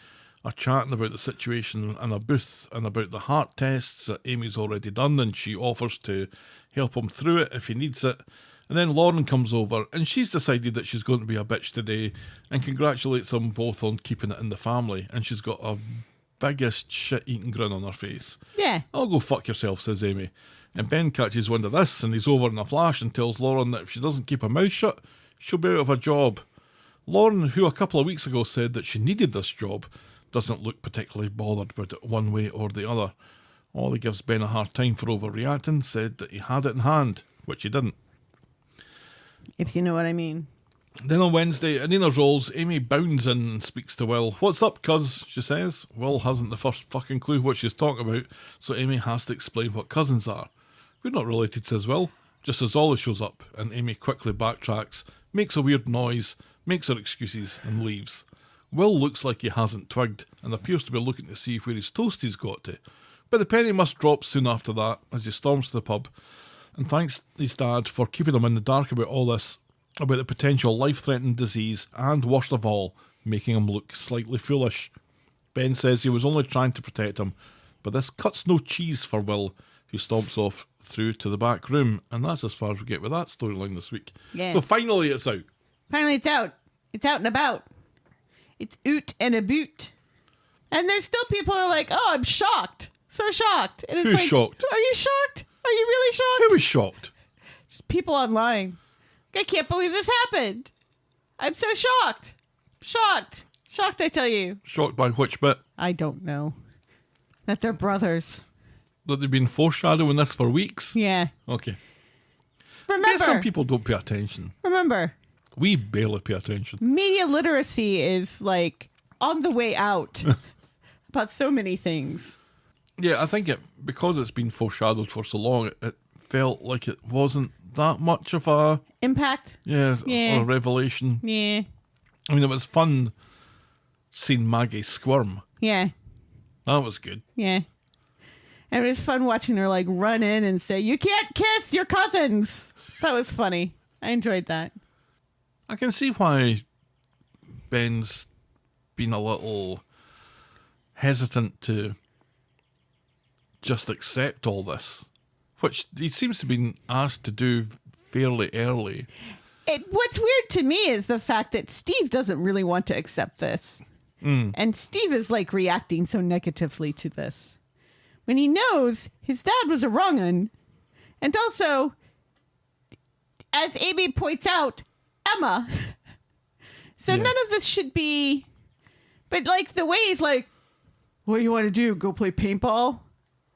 are chatting about the situation in a booth and about the heart tests that Amy's already done, and she offers to help him through it if he needs it. And then Lauren comes over and she's decided that she's going to be a bitch today and congratulates them both on keeping it in the family, and she's got a biggest shit-eating grin on her face. Yeah. I'll go fuck yourself, says Amy. And Ben catches wind of this and he's over in a flash and tells Lauren that if she doesn't keep her mouth shut, she'll be out of a job. Lauren, who a couple of weeks ago said that she needed this job, doesn't look particularly bothered about it one way or the other. Ollie gives Ben a hard time for overreacting, said that he had it in hand, which he didn't. If you know what I mean. Then on Wednesday, at Nina's rolls, Amy bounds in and speaks to Will. What's up, cuz? She says. Will hasn't the first fucking clue what she's talking about, so Amy has to explain what cousins are. We're not related, says Will. Just as Ollie shows up, and Amy quickly backtracks, makes a weird noise, makes her excuses, and leaves. Will looks like he hasn't twigged, and appears to be looking to see where his toasties got to. But the penny must drop soon after that, as he storms to the pub, and thanks his dad for keeping him in the dark about all this, about the potential life-threatening disease, and worst of all, making him look slightly foolish. Ben says he was only trying to protect him, but this cuts no cheese for Will, who stomps off through to the back room, and that's as far as we get with that storyline this week. Yeah. So finally it's out. Finally, it's out. It's out and about. It's oot and a boot. And there's still people who are like, oh, I'm shocked. So shocked. And it's Who's like, shocked? Are you shocked? Are you really shocked? Who was shocked? Just people online. I can't believe this happened. I'm so shocked. Shocked. Shocked, I tell you. Shocked by which bit? I don't know. That they're brothers. That they've been foreshadowing this for weeks? Yeah. Okay. Remember. Some people don't pay attention. Remember. We barely pay attention. Media literacy is like on the way out about so many things. Yeah, I think because it's been foreshadowed for so long, it felt like it wasn't that much of a Impact? yeah. Yeah. Or a revelation. Yeah. I mean, it was fun seeing Maggie squirm. Yeah. That was good. Yeah. And it was fun watching her like run in and say, "You can't kiss your cousins." That was funny. I enjoyed that. I can see why Ben's been a little hesitant to just accept all this, which he seems to have been asked to do fairly early. What's weird to me is the fact that Steve doesn't really want to accept this. And Steve is like reacting so negatively to this when he knows his dad was a wrong un. And also, as Amy points out, Emma. So none of this should be, but like the way he's like, what do you want to do? Go play paintball?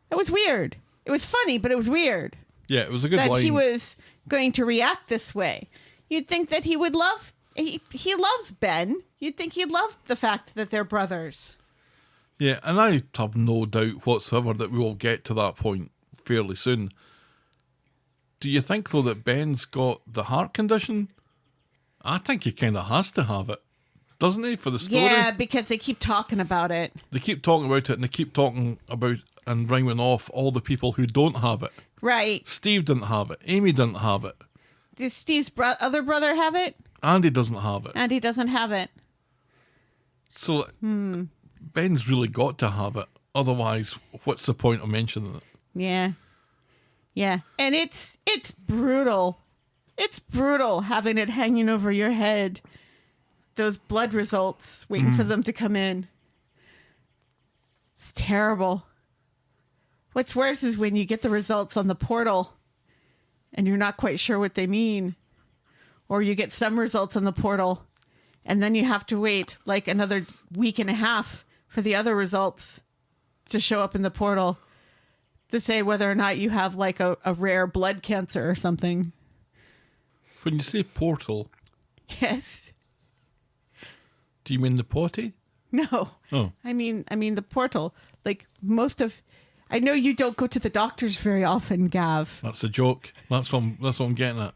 That was weird. It was funny, but it was weird. Yeah, it was a good that line. He was going to react this way. You'd think that he would love, he loves Ben. You'd think he'd love the fact that they're brothers. Yeah, and I have no doubt whatsoever that we will get to that point fairly soon. Do you think, though, that Ben's got the heart condition? I think he kind of has to have it, doesn't he, for the story? Yeah, because they keep talking about it. They keep talking about it, and they keep talking about and ringing off all the people who don't have it. Right. Steve didn't have it. Amy didn't have it. Does Steve's other brother have it? Andy doesn't have it. Andy doesn't have it. So Ben's really got to have it. Otherwise, what's the point of mentioning it? Yeah. Yeah. And it's brutal. It's brutal having it hanging over your head. Those blood results, waiting for them to come in. It's terrible. What's worse is when you get the results on the portal and you're not quite sure what they mean. Or you get some results on the portal and then you have to wait like another week and a half for the other results to show up in the portal to say whether or not you have like a rare blood cancer or something. When you say portal, Yes. do you mean the potty? No. Oh. I mean the portal. Like I know you don't go to the doctors very often, Gav. That's a joke. That's what I'm getting at.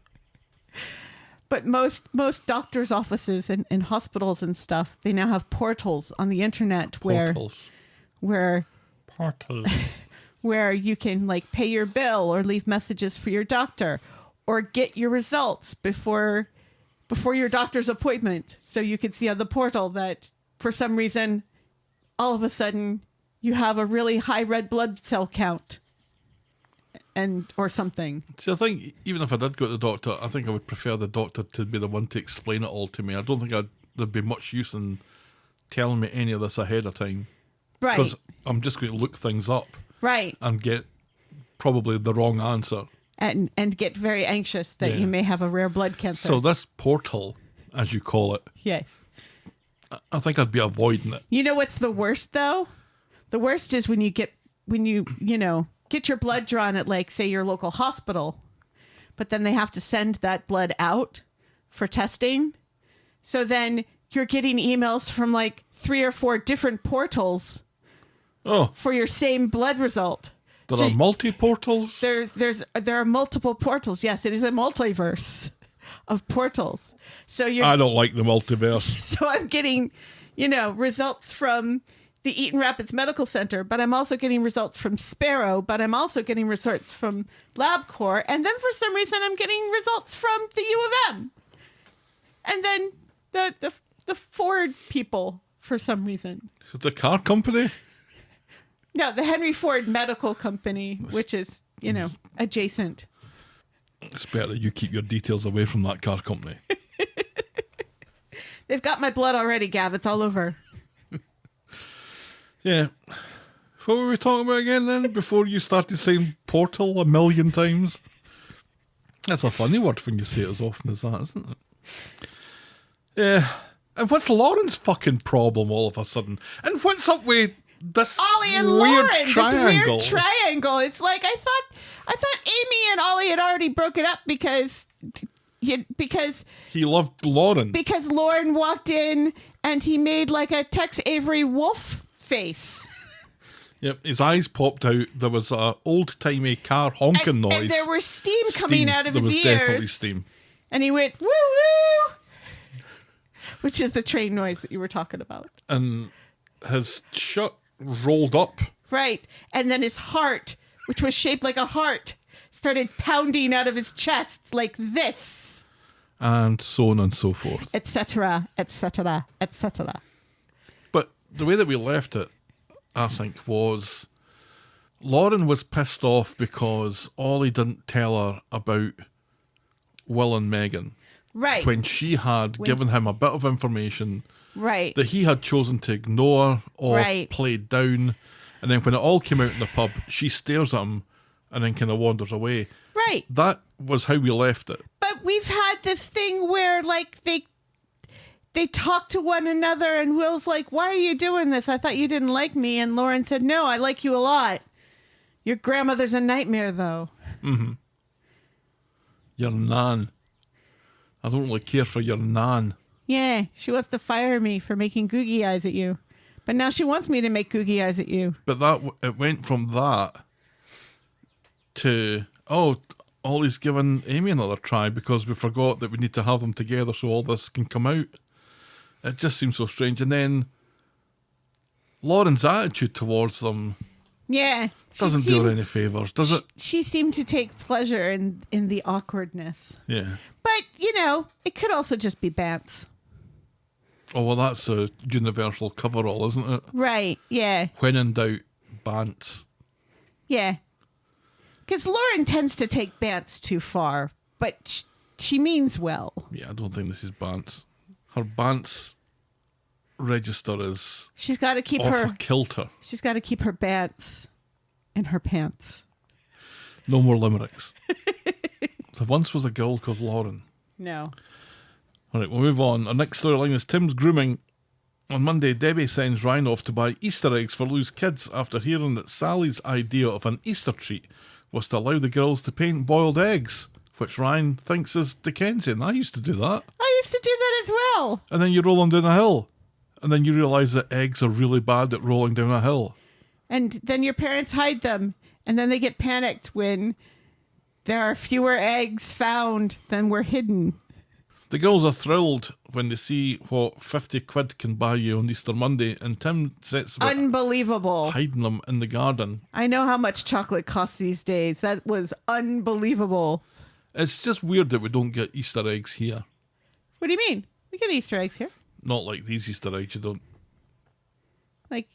But most doctors' offices and hospitals and stuff, they now have portals on the internet Portals. where Portals. where you can like pay your bill or leave messages for your doctor or get your results before your doctor's appointment. So you can see on the portal that for some reason, all of a sudden you have a really high red blood cell count or something. See, I think even if I did go to the doctor, I think I would prefer the doctor to be the one to explain it all to me. I don't think there'd be much use in telling me any of this ahead of time. Right. Because I'm just going to look things up. Right. And get probably the wrong answer. And get very anxious that you may have a rare blood cancer. So this portal, as you call it, yes. I think I'd be avoiding it. You know what's the worst though? The worst is when you get your blood drawn at like say your local hospital, but then they have to send that blood out for testing. So then you're getting emails from like 3 or 4 different portals for your same blood result. There are multi-portals? There are multiple portals. Yes, it is a multiverse of portals. So I don't like the multiverse. So I'm getting, results from the Eaton Rapids Medical Center, but I'm also getting results from Sparrow, but I'm also getting results from LabCorp, and then for some reason I'm getting results from the U of M. And then the Ford people for some reason. The car company? No, the Henry Ford Medical Company, which is, adjacent. It's better that you keep your details away from that car company. They've got my blood already, Gav. It's all over. Yeah. What were we talking about again then? Before you started saying portal 1,000,000 times? That's a funny word when you say it as often as that, isn't it? Yeah. And what's Lauren's fucking problem all of a sudden? And what's up with this Ollie and weird Lauren, triangle? This weird triangle. It's like I thought Amy and Ollie had already broken up because he loved Lauren. Because Lauren walked in and he made like a Tex Avery wolf face. Yep, his eyes popped out. There was a old-timey car honking noise. And there was steam coming out of his ears. There was definitely steam. And he went, woo woo! Which is the train noise that you were talking about. And his shirt rolled up. Right. And then his heart, which was shaped like a heart, started pounding out of his chest like this. and so on and so forth. Etc., etc., etc. But the way that we left it, I think, was Lauren was pissed off because Ollie didn't tell her about Will and Megan. Right. When she had given him a bit of information Right. that he had chosen to ignore or Right. play down. And then when it all came out in the pub, she stares at him and then kind of wanders away. Right. That was how we left it. But we've had this thing where, like, they talk to one another, and Will's like, "Why are you doing this? I thought you didn't like me." And Lauren said, "No, I like you a lot. Your grandmother's a nightmare, though." Your nan. I don't really care for your nan. Yeah, she wants to fire me for making googie eyes at you. But now she wants me to make googie eyes at you. But it went from that to, Ollie's given Amy another try because we forgot that we need to have them together so all this can come out. It just seems so strange. And then Lauren's attitude towards them Yeah. doesn't do her any favours, does it? She seemed to take pleasure in the awkwardness. Yeah. But, it could also just be bants. Oh, well, that's a universal coverall, isn't it? Right, yeah. When in doubt, bants. Yeah. Because Lauren tends to take bants too far, but she means well. Yeah, I don't think this is bants. Her bants register is She's got to keep off kilter. She's got to keep her bants in her pants. No more limericks. There once was a girl called Lauren. No. All right, we'll move on. Our next storyline is Tim's grooming. On Monday, Debbie sends Ryan off to buy Easter eggs for Lou's kids after hearing that Sally's idea of an Easter treat was to allow the girls to paint boiled eggs, which Ryan thinks is Dickensian. I used to do that. I used to do that as well. And then you roll them down a hill. And then you realise that eggs are really bad at rolling down a hill. And then your parents hide them, and then they get panicked when there are fewer eggs found than were hidden. The girls are thrilled when they see what 50 quid can buy you on Easter Monday, and Tim sets about Unbelievable. hiding them in the garden. I know how much chocolate costs these days. That was unbelievable. It's just weird that we don't get Easter eggs here. What do you mean? We get Easter eggs here. Not like these Easter eggs, you don't. Like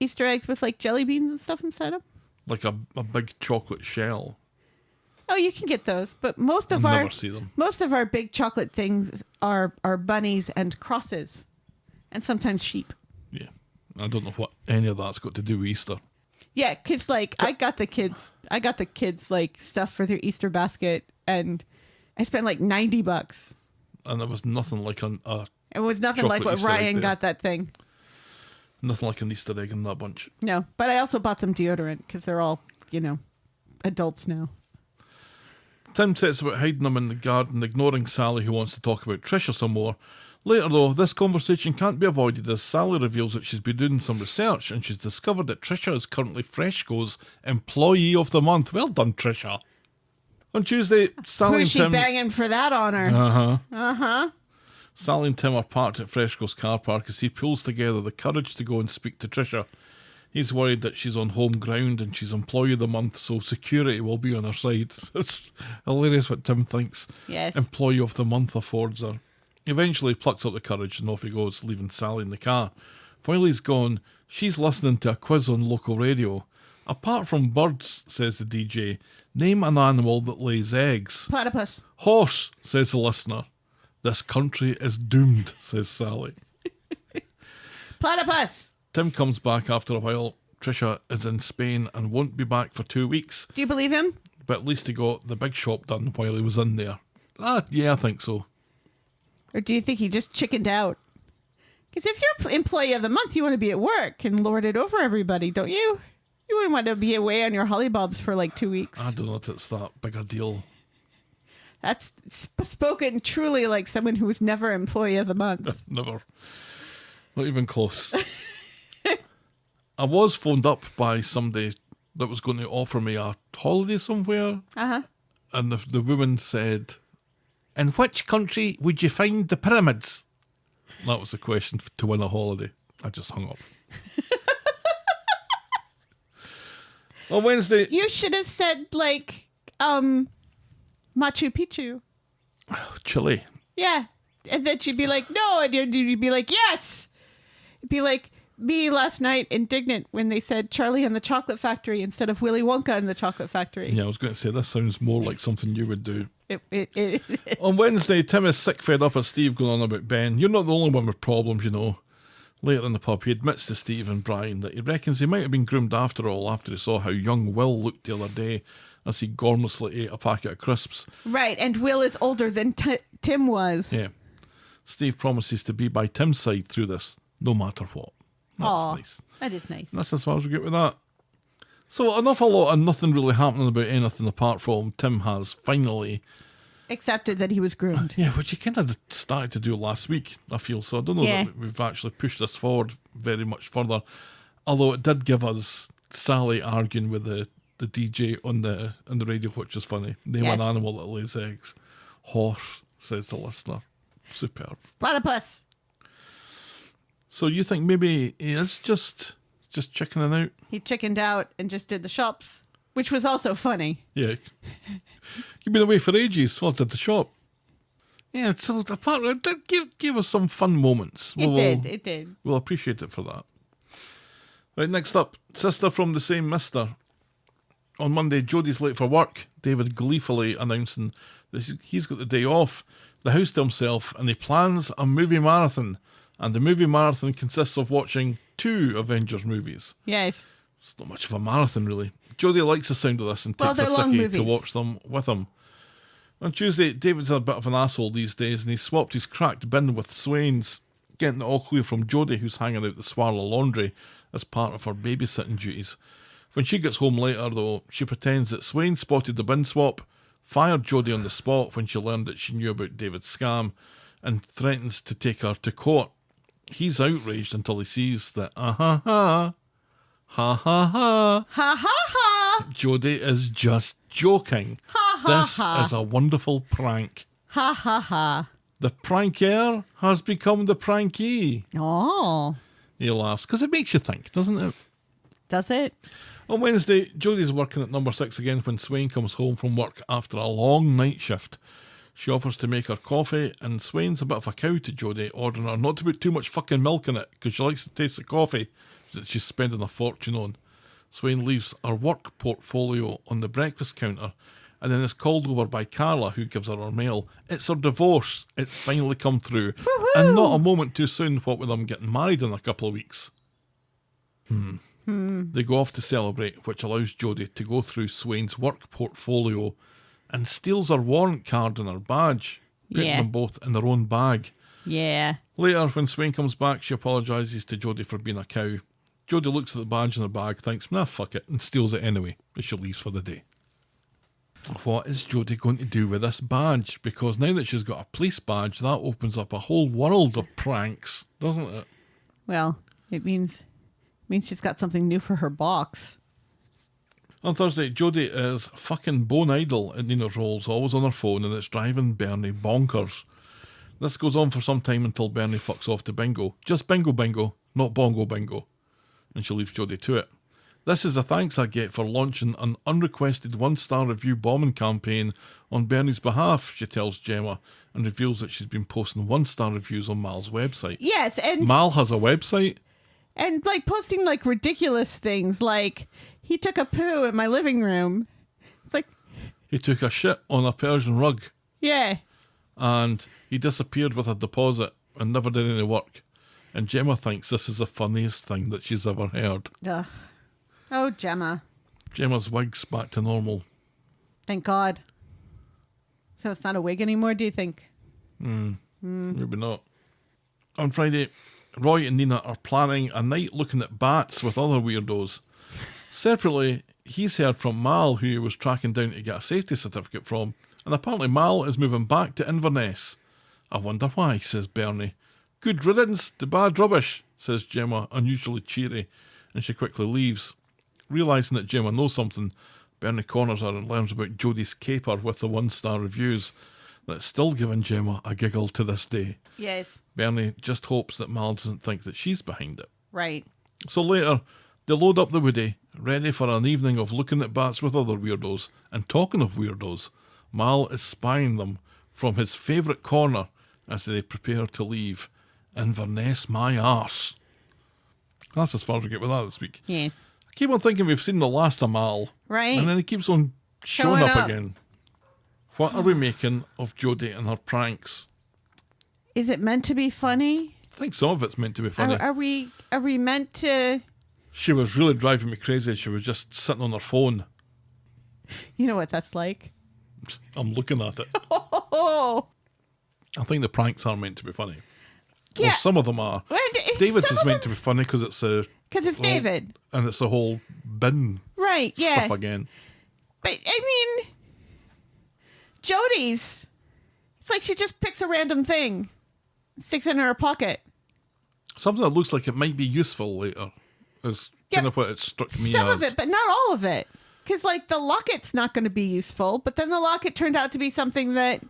Easter eggs with like jelly beans and stuff inside them. Like a big chocolate shell. Oh, you can get those, but most of I'll our never see them. most of our big chocolate things are bunnies and crosses, and sometimes sheep. Yeah. I don't know what any of that's got to do with Easter. Yeah, because like I got the kids like stuff for their Easter basket, and I spent like $90. And there was nothing like a It was nothing like chocolate what Easter egg Ryan there. got that thing. Nothing like an Easter egg in that bunch. No, but I also bought them deodorant because they're all adults now. Tim sets about hiding them in the garden, ignoring Sally, who wants to talk about Trisha some more. Later, though, this conversation can't be avoided as Sally reveals that she's been doing some research and she's discovered that Trisha is currently Freshco's Employee of the Month. Well done, Trisha. On Tuesday, Sally Who's and she Tim... banging for that honor? Sally and Tim are parked at Freshco's car park as he pulls together the courage to go and speak to Trisha. He's worried that she's on home ground and she's Employee of the Month, so security will be on her side. It's hilarious what Tim thinks Yes. Employee of the Month affords her. Eventually, he plucks up the courage and off he goes, leaving Sally in the car. While he's gone, she's listening to a quiz on local radio. Apart from birds, says the DJ, name an animal that lays eggs. Platypus. Horse, says the listener. This country is doomed, says Sally. Platypus. Tim comes back after a while. Trisha is in Spain and won't be back for 2 weeks. Do you believe him? But at least he got the big shop done while he was in there. Yeah, I think so. Or do you think he just chickened out? Because if you're Employee of the Month, you want to be at work and lord it over everybody, don't you? You wouldn't want to be away on your hollybobs for like 2 weeks. I don't know if it's that big a deal. That's spoken truly like someone who was never Employee of the Month. Never. Not even close. I was phoned up by somebody that was going to offer me a holiday somewhere. Uh-huh. And the woman said, in which country would you find the pyramids? That was the question to win a holiday. I just hung up. On Wednesday... You should have said, like, Machu Picchu. Chili. Yeah. And then she'd be like, no. And you'd be like, yes. It'd be like me last night, indignant, when they said Charlie and the Chocolate Factory instead of Willy Wonka and the Chocolate Factory. Yeah, I was going to say, this sounds more like something you would do. It On Wednesday, Tim is sick fed up at Steve going on about Ben. You're not the only one with problems, you know. Later in the pub, he admits to Steve and Brian that he reckons he might have been groomed after all, after he saw how young Will looked the other day as he gormlessly ate a packet of crisps. Right, and Will is older than Tim was. Yeah. Steve promises to be by Tim's side through this, no matter what. That's nice. That is nice. That's as far as we get with that. So an awful lot of nothing really happening about anything apart from Tim has finally... Accepted that he was groomed. Yeah, which he kind of started to do last week, I feel. So I don't know that we've actually pushed this forward very much further. Although it did give us Sally arguing with the DJ on the radio, which is funny. Name an animal that lays eggs. Horse, says the listener. Superb. Platypus. So you think maybe he is just chickening out? He chickened out and just did the shops, which was also funny. Yeah. You've been away for ages. Well, did the shop. Yeah, so apart it did give us some fun moments. It did. We'll appreciate it for that. Right, next up, sister from the same mister. On Monday, Jodie's late for work. David gleefully announcing that he's got the day off, the house to himself, and he plans a movie marathon. And the movie marathon consists of watching 2 Avengers movies. Yes. It's not much of a marathon, really. Jodie likes the sound of this and takes a sickie to watch them with him. On Tuesday, David's a bit of an asshole these days, and he swapped his cracked bin with Swain's, getting it all clear from Jodie, who's hanging out the Swarla laundry as part of her babysitting duties. When she gets home later, though, she pretends that Swain spotted the bin swap, fired Jodie on the spot when she learned that she knew about David's scam, and threatens to take her to court. He's outraged until he sees that, ha, Jodie is just joking. This is a wonderful prank. Ha ha ha. The pranker has become the prankee. Oh. He laughs, because it makes you think, doesn't it? Does it? On Wednesday, Jodie's working at number 6 again when Swain comes home from work after a long night shift. She offers to make her coffee, and Swain's a bit of a cow to Jodie, ordering her not to put too much fucking milk in it, because she likes the taste of coffee that she's spending a fortune on. Swain leaves her work portfolio on the breakfast counter, and then is called over by Carla, who gives her mail. It's her divorce. It's finally come through. Woo-hoo! And not a moment too soon, what with them getting married in a couple of weeks. They go off to celebrate, which allows Jodie to go through Swain's work portfolio and steals her warrant card and her badge, putting them both in their own bag. Yeah. Later, when Swain comes back, she apologises to Jodie for being a cow. Jodie looks at the badge in her bag, thinks, nah, fuck it, and steals it anyway, as she leaves for the day. What is Jodie going to do with this badge? Because now that she's got a police badge, that opens up a whole world of pranks, doesn't it? Well, it means she's got something new for her box. On Thursday, Jodie is fucking bone idle at Nina's Rolls, always on her phone, and it's driving Bernie bonkers. This goes on for some time until Bernie fucks off to bingo. Just bingo, not bongo bingo. And she leaves Jodie to it. This is the thanks I get for launching an unrequested 1-star review bombing campaign on Bernie's behalf, she tells Gemma, and reveals that she's been posting 1-star reviews on Mal's website. Yes, and... Mal has a website? And, posting, ridiculous things, like, he took a poo in my living room. It's like... He took a shit on a Persian rug. Yeah. And he disappeared with a deposit and never did any work. And Gemma thinks this is the funniest thing that she's ever heard. Ugh. Oh, Gemma. Gemma's wig's back to normal. Thank God. So it's not a wig anymore, do you think? Maybe not. On Friday, Roy and Nina are planning a night looking at bats with other weirdos. Separately, he's heard from Mal, who he was tracking down to get a safety certificate from, and apparently Mal is moving back to Inverness. I wonder why, says Bernie. Good riddance to bad rubbish, says Gemma, unusually cheery, and she quickly leaves. Realising that Gemma knows something, Bernie corners her and learns about Jodie's caper with the 1-star reviews. That's still giving Gemma a giggle to this day. Yes. Bernie just hopes that Mal doesn't think that she's behind it. Right. So later, they load up the Woody, ready for an evening of looking at bats with other weirdos. And talking of weirdos, Mal is spying them from his favourite corner as they prepare to leave. Inverness my arse. That's as far as we get with that this week. Yeah. I keep on thinking we've seen the last of Mal. Right. And then he keeps on showing Showing up up. again. What are we making of Jodie and her pranks? Is it meant to be funny? I think some of it's meant to be funny. Are we meant to? She was really driving me crazy. She was just sitting on her phone. You know what that's like. I'm looking at it. Oh, I think the pranks are meant to be funny. yeah. Well, some of them are. David's is meant to be funny because it's a... Because it's David. And it's the whole bin Right, yeah. stuff again. But, I mean, Jodie's, it's like she just picks a random thing, sticks it in her pocket. Something that looks like it might be useful later is kind of what it struck me Some as. of it, but not all of it. Because, like, the locket's not going to be useful, but then the locket turned out to be something that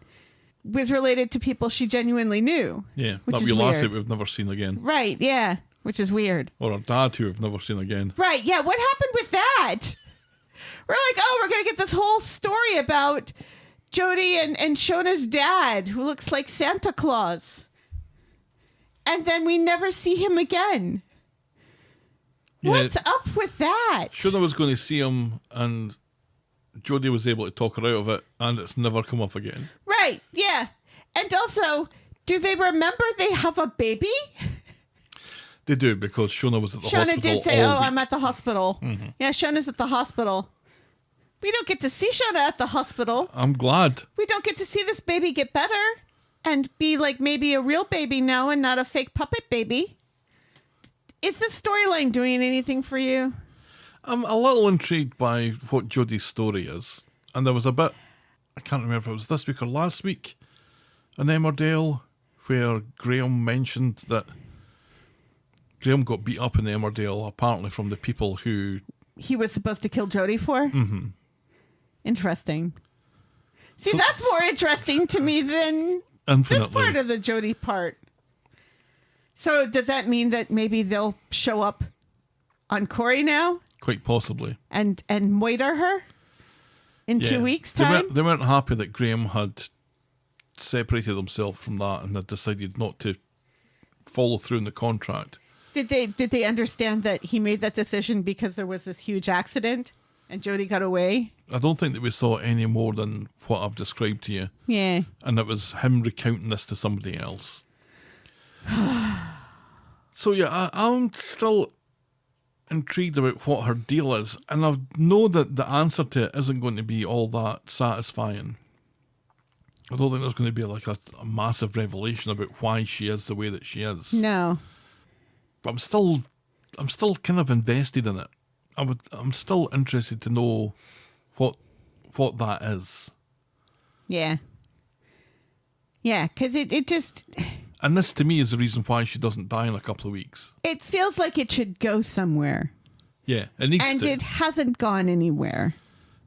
was related to people she genuinely knew. Yeah, which that is we last weird. that we've never seen again. Right, yeah, which is weird. Or our dad who we've never seen again. Right, yeah, what happened with that? We're like, oh, we're going to get this whole story about Jodie and Shona's dad, who looks like Santa Claus. And then we never see him again. Yeah, What's up with that? Shona was going to see him and Jodie was able to talk her out of it and it's never come up again. Right, yeah. And also, do they remember they have a baby? They do because Shona was at the Shona hospital did say, all oh, week. I'm at the hospital. Mm-hmm. Yeah, Shona's at the hospital. We don't get to see Shona at the hospital. I'm glad. We don't get to see this baby get better and be like maybe a real baby now and not a fake puppet baby. Is this storyline doing anything for you? I'm a little intrigued by what Jodie's story is. And there was a bit, I can't remember if it was this week or last week, in Emmerdale, where Graham mentioned that Graham got beat up in Emmerdale, apparently from the people who... He was supposed to kill Jodie for? Mm-hmm. Interesting. See, So- that's more interesting to me than this Infinitely. part of the Jodie part. So does that mean that maybe they'll show up on Corrie now Quite possibly. and moiter her in 2 weeks' time? They weren't happy that Graham had separated himself from that and had decided not to follow through in the contract. Did they understand that he made that decision because there was this huge accident and Jodie got away? I don't think that we saw any more than what I've described to you. Yeah. And it was him recounting this to somebody else. So yeah, I'm still intrigued about what her deal is, and I know that the answer to it isn't going to be all that satisfying. I don't think there's going to be like a massive revelation about why she is the way that she is. No. But I'm still kind of invested in it. I'm still interested to know what that is. Yeah. Yeah, because it just... And this to me is the reason why she doesn't die in a couple of weeks. It feels like it should go somewhere. Yeah, it needs And to. it hasn't gone anywhere.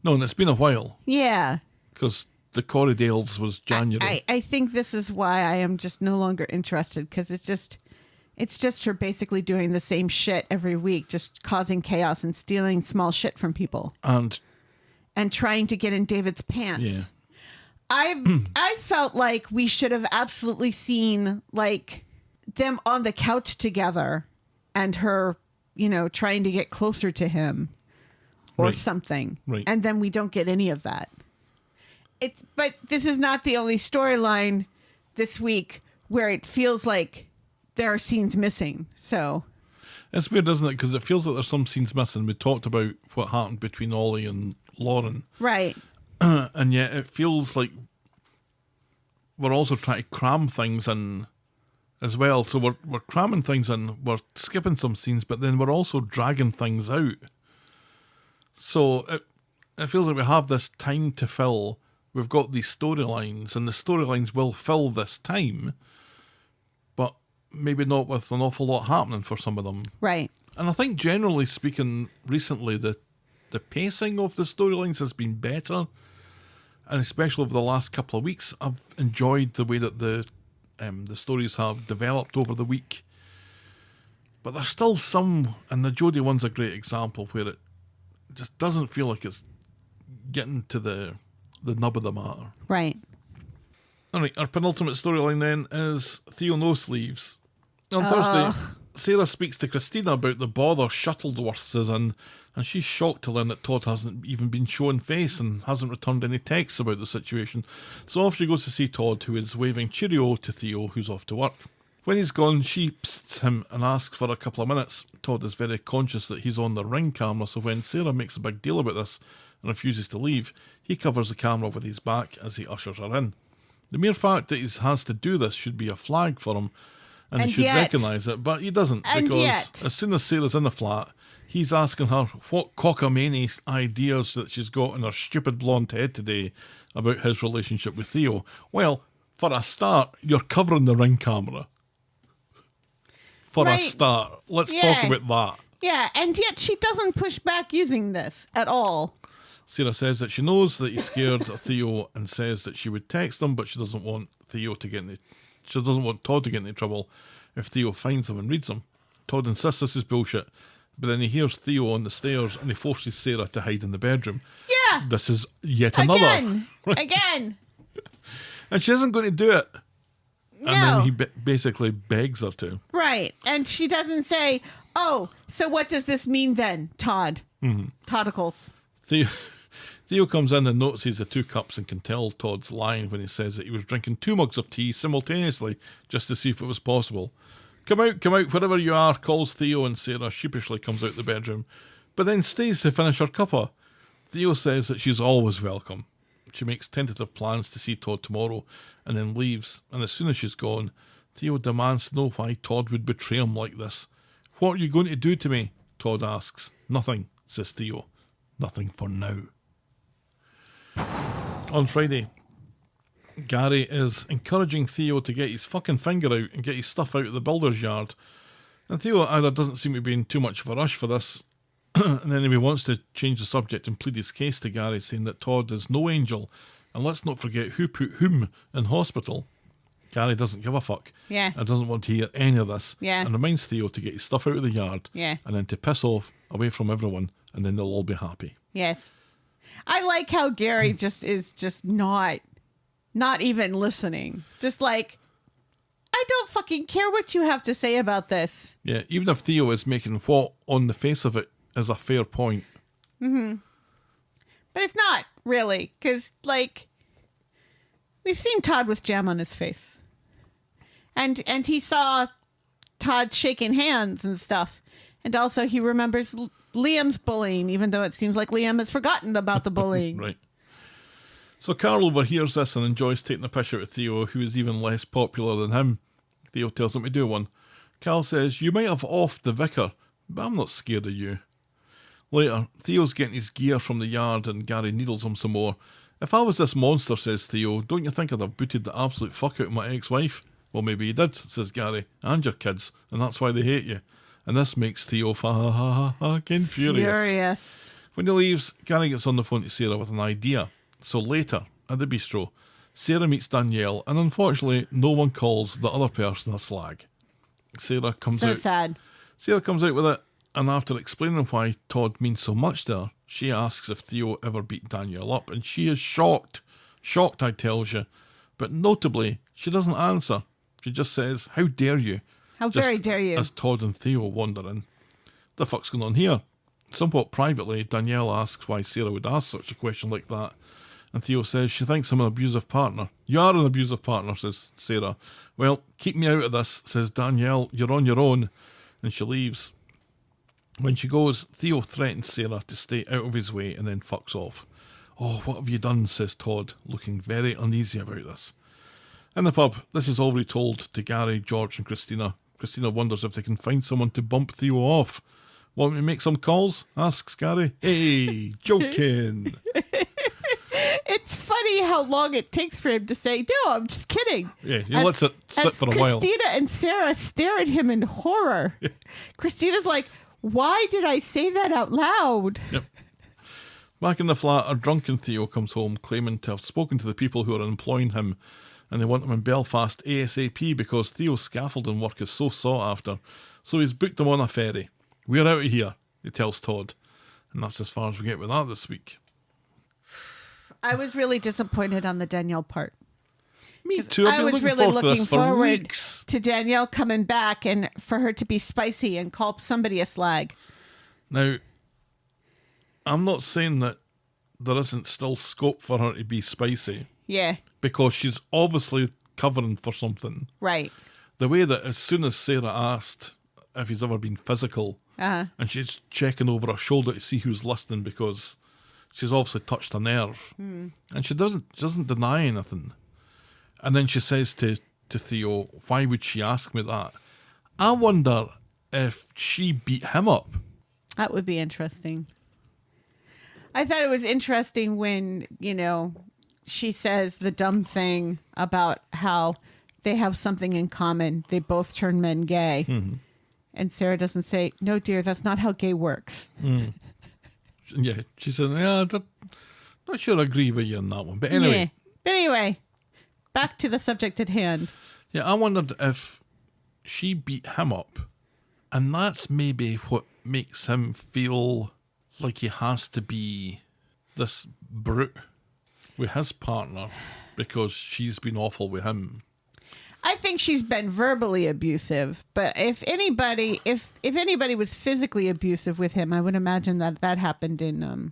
No, and it's been a while Yeah. because the Corrie Dales was January. I think this is why I am just no longer interested, because it's just her basically doing the same shit every week, just causing chaos and stealing small shit from people and and trying to get in David's pants. yeah, I felt like we should have absolutely seen like them on the couch together and her, trying to get closer to him or Right. something. Right. And then we don't get any of that. But this is not the only storyline this week where it feels like there are scenes missing. So it's weird, isn't it? Because it feels like there's some scenes missing. We talked about what happened between Ollie and Lauren, right. and yet it feels like we're also trying to cram things in as well. So we're cramming things in, we're skipping some scenes, but then we're also dragging things out. So it feels like we have this time to fill. We've got these storylines, and the storylines will fill this time, but maybe not with an awful lot happening for some of them. Right. And I think generally speaking, recently the pacing of the storylines has been better, and especially over the last couple of weeks, I've enjoyed the way that the stories have developed over the week. But there's still some, and the Jodie one's a great example where it just doesn't feel like it's getting to the nub of the matter. Right. All right, our penultimate storyline then is Theo No Sleeves. On Thursday, Sarah speaks to Christina about the bother Shuttleworths is in, and she's shocked to learn that Todd hasn't even been shown face and hasn't returned any texts about the situation. So off she goes to see Todd, who is waving cheerio to Theo, who's off to work. When he's gone, she psts him and asks for a couple of minutes. Todd is very conscious that he's on the ring camera, so when Sarah makes a big deal about this and refuses to leave, he covers the camera with his back as he ushers her in. The mere fact that he has to do this should be a flag for him, and he should recognise it, but he doesn't, because as soon as Sarah's in the flat, he's asking her what cockamamie ideas that she's got in her stupid blonde head today about his relationship with Theo. Well, for a start, you're covering the ring camera. For a start. Let's talk about that. Yeah, and yet she doesn't push back using this at all. Sarah says that she knows that he's scared of Theo and says that she would text him, but she doesn't want Todd to get into trouble if Theo finds him and reads them. Todd insists this is bullshit, but then he hears Theo on the stairs and he forces Sarah to hide in the bedroom. Yeah. This is yet another. Again. And she isn't going to do it. No. And then he basically begs her to. Right. And she doesn't say, oh, so what does this mean then, Todd? Mm-hmm. Toddicles. Theo comes in and notices the 2 cups and can tell Todd's lying when he says that he was drinking 2 mugs of tea simultaneously just to see if it was possible. Come out, wherever you are, calls Theo, and Sarah sheepishly comes out the bedroom, but then stays to finish her cuppa. Theo says that she's always welcome. She makes tentative plans to see Todd tomorrow and then leaves, and as soon as she's gone, Theo demands to know why Todd would betray him like this. What are you going to do to me? Todd asks. Nothing, says Theo. Nothing for now. On Friday, Gary is encouraging Theo to get his fucking finger out and get his stuff out of the builder's yard. And Theo either doesn't seem to be in too much of a rush for this, and then he wants to change the subject and plead his case to Gary, saying that Todd is no angel, and let's not forget who put whom in hospital. Gary doesn't give a fuck. Yeah. And doesn't want to hear any of this. Yeah. And reminds Theo to get his stuff out of the yard. Yeah. And then to piss off away from everyone, and then they'll all be happy. Yes. I like how Gary is not even listening. Just like, I don't fucking care what you have to say about this. Yeah, even if Theo is making what on the face of it is a fair point. Mm-hmm. But it's not really, because like, we've seen Todd with jam on his face. And he saw Todd shaking hands and stuff. And also he remembers Liam's bullying, even though it seems like Liam has forgotten about the bullying. Right. So Carl overhears this and enjoys taking a piss out of Theo, who is even less popular than him. Theo tells him to do one. Carl says, you might have offed the vicar, but I'm not scared of you. Later, Theo's getting his gear from the yard and Gary needles him some more. If I was this monster, says Theo, don't you think I'd have booted the absolute fuck out of my ex-wife? Well, maybe you did, says Gary, and your kids, and that's why they hate you. And this makes Theo fucking furious. When he leaves, Gary gets on the phone to Sarah with an idea. So later, at the bistro, Sarah meets Danielle, and unfortunately, no one calls the other person a slag. Sarah comes out. Sad. Sarah comes out with it, and after explaining why Todd means so much to her, she asks if Theo ever beat Danielle up, and she is shocked. Shocked, I tells you. But notably, she doesn't answer. She just says, how dare you? How very dare you? As Todd and Theo wander in. The fuck's going on here? Somewhat privately, Danielle asks why Sarah would ask such a question like that. And Theo says she thinks I'm an abusive partner. You are an abusive partner, says Sarah. Well, keep me out of this, says Danielle. You're on your own. And she leaves. When she goes, Theo threatens Sarah to stay out of his way and then fucks off. Oh, what have you done, says Todd, looking very uneasy about this. In the pub, this is all retold to Gary, George and Christina. Christina wonders if they can find someone to bump Theo off. Want me to make some calls? Asks Gary. Hey, joking. It's funny how long it takes for him to say, no, I'm just kidding. Yeah, he lets it sit for a while. Christina and Sarah stare at him in horror. Christina's like, why did I say that out loud? Yep. Back in the flat, a drunken Theo comes home claiming to have spoken to the people who are employing him, and they want him in Belfast ASAP because Theo's scaffolding work is so sought after. So he's booked him on a ferry. We're out of here, he tells Todd. And that's as far as we get with that this week. I was really disappointed on the Danielle part. Me too. I've I been was looking really forward to looking this for forward weeks. to Danielle coming back and for her to be spicy and call somebody a slag. Now, I'm not saying that there isn't still scope for her to be spicy, Yeah, because she's obviously covering for something. right. The way that as soon as Sarah asked if he's ever been physical, Uh-huh. and she's checking over her shoulder to see who's listening because she's obviously touched a nerve, and she doesn't deny anything. And then she says to Theo, "Why would she ask me that?" I wonder if she beat him up. That would be interesting. I thought it was interesting when, she says the dumb thing about how they have something in common. They both turn men gay. Mm-hmm. And Sarah doesn't say, "No, dear, that's not how gay works." Yeah, she said, "Yeah, not sure I agree with you on that one." But anyway, Yeah. But anyway, back to the subject at hand. yeah, I wondered if she beat him up, and that's maybe what makes him feel like he has to be this brute with his partner because she's been awful with him. I think she's been verbally abusive, but if anybody was physically abusive with him, I would imagine that happened in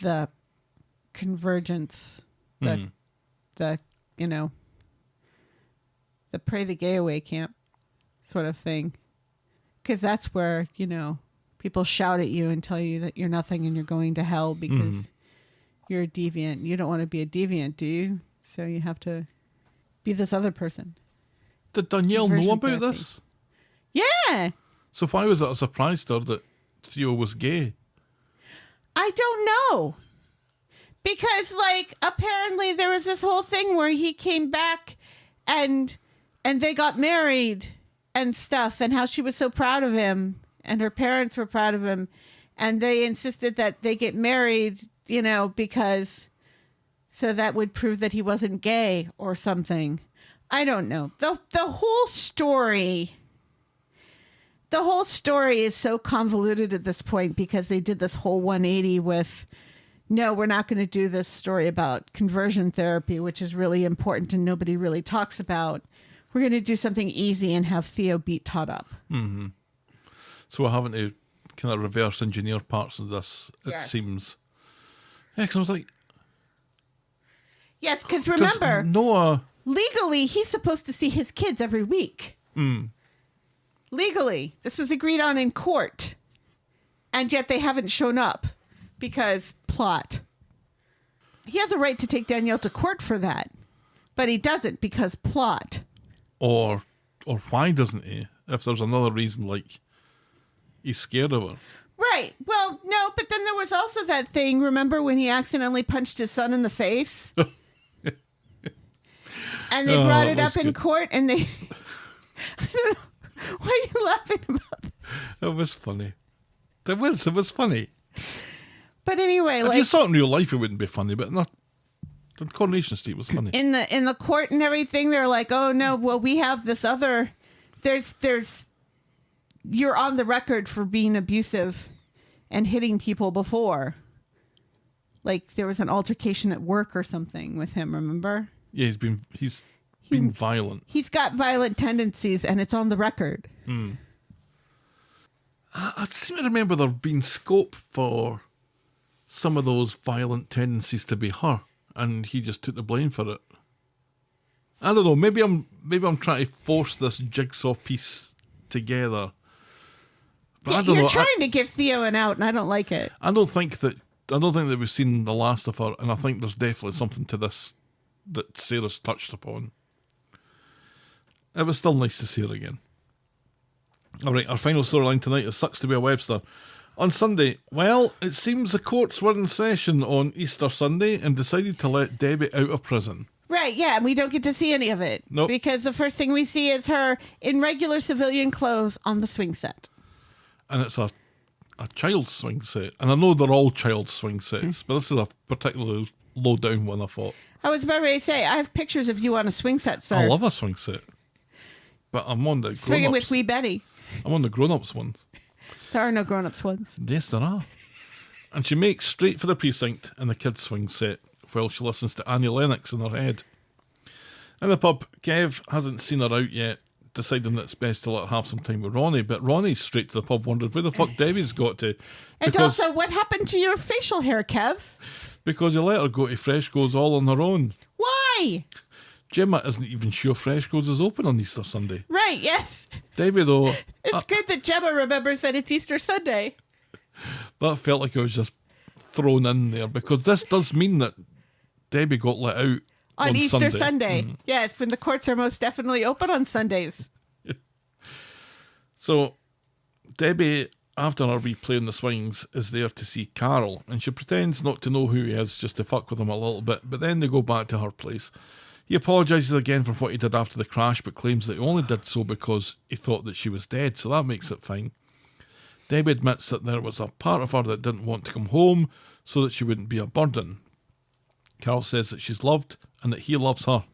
the convergence, the pray the gay away camp sort of thing, because that's where people shout at you and tell you that you're nothing and you're going to hell because you're a deviant. You don't want to be a deviant, do you? So you have to be this other person. Did Danielle know Conversion about therapy. this? Yeah. So why was it a surprise to her that Theo was gay? I don't know. Because apparently there was this whole thing where he came back and they got married and stuff, and how she was so proud of him and her parents were proud of him, and they insisted that they get married, because so that would prove that he wasn't gay or something. I don't know. The whole story is so convoluted at this point because they did this whole 180 with, no, we're not going to do this story about conversion therapy, which is really important and nobody really talks about. We're going to do something easy and have Theo beat Todd up. Mm-hmm. So we're having to kind of reverse engineer parts of this, it Yes. seems. Yeah, because I was like... Yes, because remember, Noah... legally, he's supposed to see his kids every week. Legally. This was agreed on in court. And yet they haven't shown up because plot. He has a right to take Danielle to court for that. But he doesn't because plot. Or why doesn't he? If there's another reason, like he's scared of her. Right. Well, no, but then there was also that thing, remember when he accidentally punched his son in the face? And they brought it that up was in good. court and they... I don't know. Why are you laughing about that? It was funny. It was funny. But anyway, If you saw it in real life, it wouldn't be funny, but not... The Coronation Street was funny. in the court and everything, they're like, "Oh no, well we have this other there's you're on the record for being abusive and hitting people before." Like there was an altercation at work or something with him, remember? Yeah, he's been violent. He's got violent tendencies and it's on the record. I seem to remember there being scope for some of those violent tendencies to be her, and he just took the blame for it. I don't know. Maybe I'm trying to force this jigsaw piece together. But I don't You're know. trying to give Theo an out and I don't like it. I don't think that we've seen the last of her, and I think there's definitely something to this that Sarah's touched upon. It was still nice to see her again. All right, our final storyline tonight is Sucks to be a Webster. On Sunday, well, it seems the courts were in session on Easter Sunday and decided to let Debbie out of prison. Right, yeah, and we don't get to see any of it. Nope. Because the first thing we see is her in regular civilian clothes on the swing set. And it's a child's swing set. And I know they're all child swing sets, but this is a particularly low down one, I thought. I was about ready to say, I have pictures of you on a swing set, sir. I love a swing set. But I'm on the Swinging with grown-ups. wee Betty. I'm on the grown-ups ones. There are no grown-ups ones. Yes, there are. And she makes straight for the precinct in the kids' swing set while she listens to Annie Lennox in her head. In the pub, Kev hasn't seen her out yet, deciding that it's best to let her have some time with Ronnie, but Ronnie's straight to the pub wondering where the fuck Debbie's got to. And also, what happened to your facial hair, Kev? Because he let her go to Freshco's all on her own. Why? Gemma isn't even sure Freshco's is open on Easter Sunday. Right, yes. Debbie, though... It's good that Gemma remembers that it's Easter Sunday. That felt like it was just thrown in there, because this does mean that Debbie got let out on Easter Sunday. Sunday. Yes, when the courts are most definitely open on Sundays. So, Debbie, after her replaying the swings, is there to see Carol, and she pretends not to know who he is just to fuck with him a little bit, but then they go back to her place. He apologises again for what he did after the crash, but claims that he only did so because he thought that she was dead, so that makes it fine. Debbie admits that there was a part of her that didn't want to come home so that she wouldn't be a burden. Carol says that she's loved and that he loves her,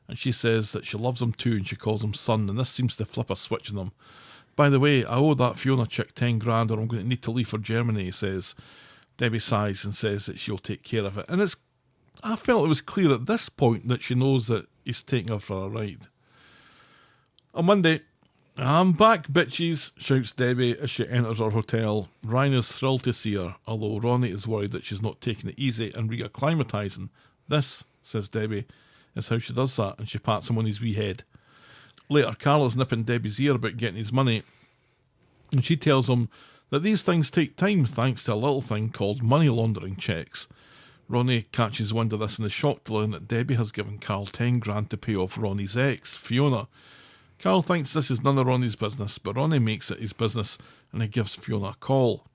and she says that she loves him too, and she calls him son, and this seems to flip a switch in them. By the way, I owe that Fiona chick 10 grand or I'm going to need to leave for Germany, he says. Debbie sighs and says that she'll take care of it. And I felt it was clear at this point that she knows that he's taking her for a ride. On Monday, I'm back, bitches, shouts Debbie as she enters her hotel. Ryan is thrilled to see her, although Ronnie is worried that she's not taking it easy and reacclimatising. This, says Debbie, is how she does that, and she pats him on his wee head. Later, Carl is nipping Debbie's ear about getting his money, and she tells him that these things take time thanks to a little thing called money laundering checks. Ronnie catches wind of this and is shocked to learn that Debbie has given Carl 10 grand to pay off Ronnie's ex, Fiona. Carl thinks this is none of Ronnie's business, but Ronnie makes it his business and he gives Fiona a call.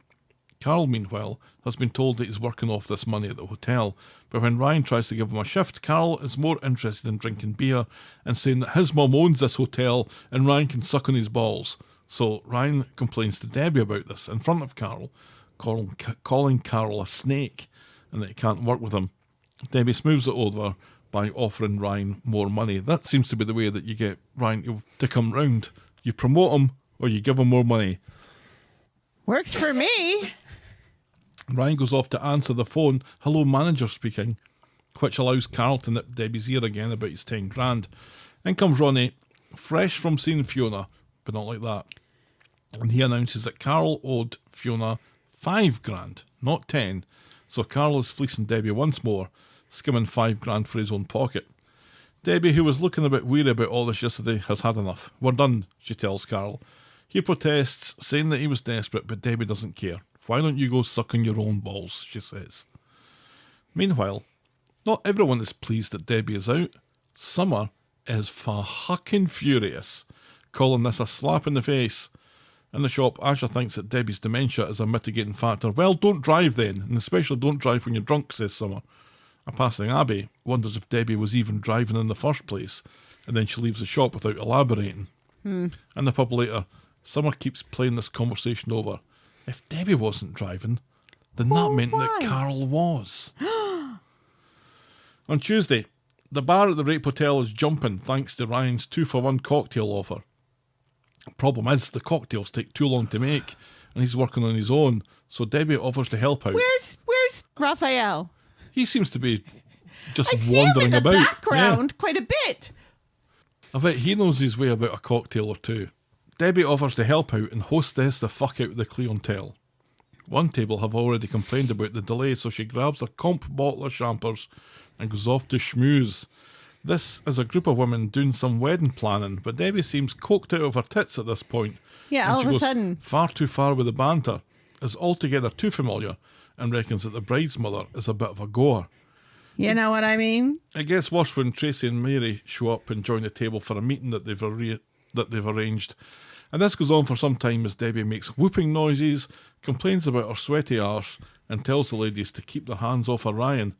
Carl, meanwhile, has been told that he's working off this money at the hotel, but when Ryan tries to give him a shift, Carl is more interested in drinking beer and saying that his mum owns this hotel and Ryan can suck on his balls. So Ryan complains to Debbie about this in front of Carl, calling Carl a snake and that he can't work with him. Debbie smooths it over by offering Ryan more money. That seems to be the way that you get Ryan to come round. You promote him or you give him more money. Works for me. Ryan goes off to answer the phone. Hello, manager speaking, which allows Carl to nip Debbie's ear again about his 10 grand. In comes Ronnie, fresh from seeing Fiona, but not like that. And he announces that Carl owed Fiona 5 grand, not 10. So Carl is fleecing Debbie once more, skimming 5 grand for his own pocket. Debbie, who was looking a bit weary about all this yesterday, has had enough. We're done, she tells Carl. He protests, saying that he was desperate, but Debbie doesn't care. Why don't you go sucking your own balls, she says. Meanwhile, not everyone is pleased that Debbie is out. Summer is fucking furious, calling this a slap in the face. In the shop, Asha thinks that Debbie's dementia is a mitigating factor. Well, don't drive then, and especially don't drive when you're drunk, says Summer. A passing Abby wonders if Debbie was even driving in the first place, and then she leaves the shop without elaborating. In the pub later, Summer keeps playing this conversation over. If Debbie wasn't driving, then that meant that Carl was. On Tuesday, the bar at the Rape Hotel is jumping thanks to Ryan's 2-for-1 cocktail offer. Problem is, the cocktails take too long to make, and he's working on his own, so Debbie offers to help out. Where's Raphael? He seems to be just I see him wandering in the about. background quite a bit. I bet he knows his way about a cocktail or two. Debbie offers to help out and hostess the fuck out of the clientele. One table have already complained about the delay, so she grabs a comp bottle of champers and goes off to schmooze. This is a group of women doing some wedding planning, but Debbie seems coked out of her tits at this point. Yeah, and all she of a goes sudden. far too far with the banter, is altogether too familiar, and reckons that the bride's mother is a bit of a goer. You know what I mean? It gets worse when Tracy and Mary show up and join the table for a meeting that they've arranged. And this goes on for some time as Debbie makes whooping noises, complains about her sweaty arse, and tells the ladies to keep their hands off her Ryan.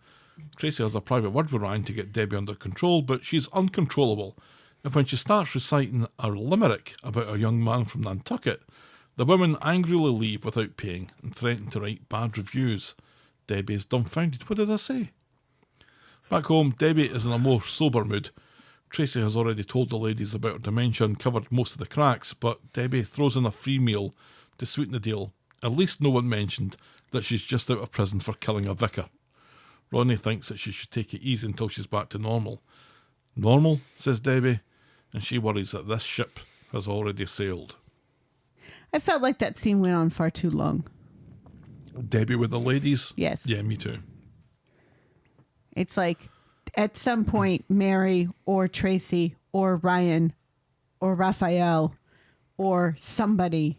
Tracy has a private word with Ryan to get Debbie under control, but she's uncontrollable. And when she starts reciting a limerick about a young man from Nantucket, the women angrily leave without paying and threaten to write bad reviews. Debbie is dumbfounded. What did I say? Back home, Debbie is in a more sober mood. Tracy has already told the ladies about her dementia and covered most of the cracks, but Debbie throws in a free meal to sweeten the deal. At least no one mentioned that she's just out of prison for killing a vicar. Ronnie thinks that she should take it easy until she's back to normal. Normal, says Debbie, and she worries that this ship has already sailed. I felt like that scene went on far too long. Debbie with the ladies? Yes. Yeah, me too. It's like at some point, Mary or Tracy or Ryan or Raphael or somebody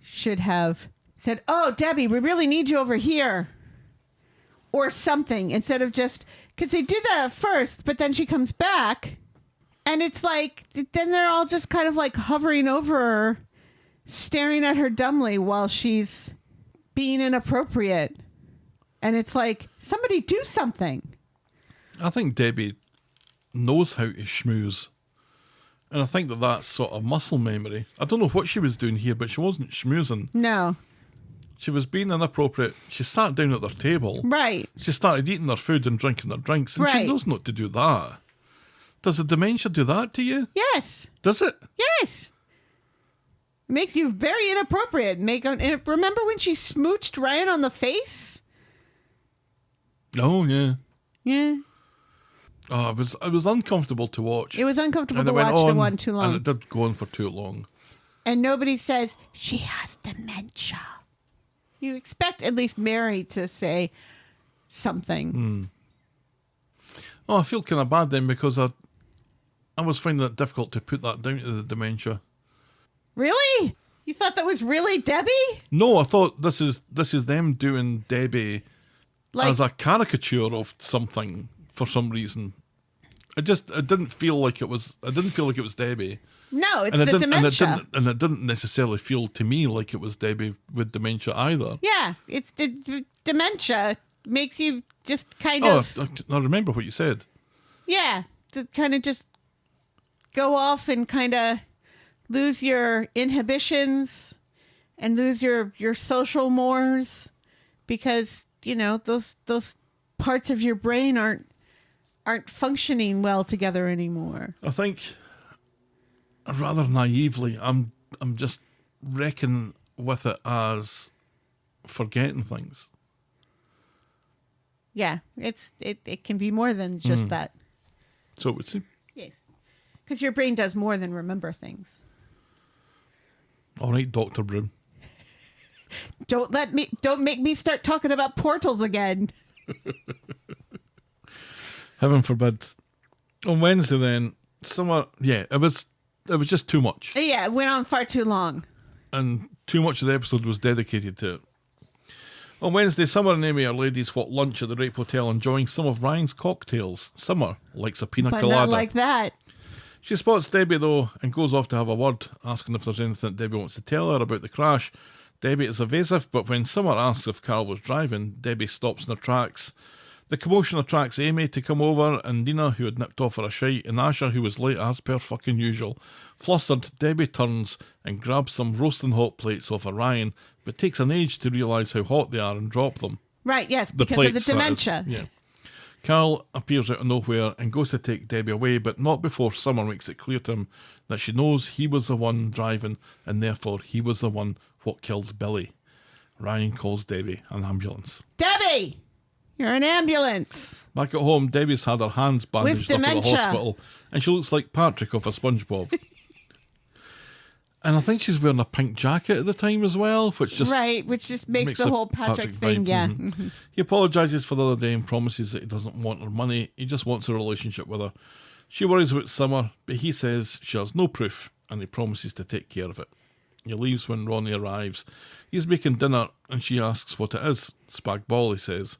should have said, oh, Debbie, we really need you over here. Or something, instead of just, because they do that at first, but then she comes back and it's like, then they're all just kind of like hovering over her, staring at her dumbly while she's being inappropriate. And it's like, somebody do something. I think Debbie knows how to schmooze. And I think that that's sort of muscle memory. I don't know what she was doing here, but she wasn't schmoozing. No. She was being inappropriate. She sat down at their table. Right. She started eating their food and drinking their drinks. And she Right. knows not to do that. Does the dementia do that to you? Yes. Does it? Yes. It makes you very inappropriate. Remember when she smooched Ryan on the face? Oh, yeah. Yeah. Oh, it was uncomfortable to watch. It was uncomfortable And to it went watch the on, one too long. And it did go on for too long. And nobody says, she has dementia. You expect at least Mary to say something. Oh, I feel kind of bad then because I was finding it difficult to put that down to the dementia. Really? You thought that was really Debbie? No, I thought this is them doing Debbie Like, as a caricature of something for some reason. It didn't feel like it was. I didn't feel like it was Debbie. no, it's And the dementia. and it didn't necessarily feel to me like it was Debbie with dementia either. Yeah, it's the dementia makes you just kind Oh, of, I remember what you said. yeah, to kind of just go off and kind of lose your inhibitions and lose your social mores because, you know, those parts of your brain aren't functioning well together anymore. I think, rather naively, I'm just reckoning with it as forgetting things. Yeah, it can be more than just that. So it would seem. Yes. Because your brain does more than remember things. All right, Dr. Broom. Don't make me start talking about portals again. Heaven forbid. On Wednesday then, it was just too much. Yeah, it went on far too long. And too much of the episode was dedicated to it. On Wednesday, Summer and Amy are ladies what lunch at the Rape Hotel enjoying some of Ryan's cocktails. Summer likes a pina But colada. not like that. She spots Debbie though and goes off to have a word, asking if there's anything that Debbie wants to tell her about the crash. Debbie is evasive, but when Summer asks if Carl was driving, Debbie stops in her tracks. The commotion attracts Amy to come over, and Nina, who had nipped off for a shite, and Asher, who was late as per fucking usual. Flustered, Debbie turns and grabs some roasting hot plates off of Ryan, but takes an age to realise how hot they are and drop them. Right, yes, The because plates, of the that is. dementia. Yeah. Carl appears out of nowhere and goes to take Debbie away, but not before Summer makes it clear to him that she knows he was the one driving, and therefore he was the one what killed Billy. Ryan calls Debbie an ambulance. Debbie! You're an ambulance. Back at home, Debbie's had her hands bandaged up at the dementia. hospital, and she looks like Patrick off a SpongeBob. And I think she's wearing a pink jacket at the time as well, which just Right, which just makes the whole Patrick thing, vibe. yeah. Mhm. He apologises for the other day and promises that he doesn't want her money, he just wants a relationship with her. She worries about Summer, but he says she has no proof, and he promises to take care of it. He leaves when Ronnie arrives. He's making dinner, and she asks what it is. Spag bol, he says.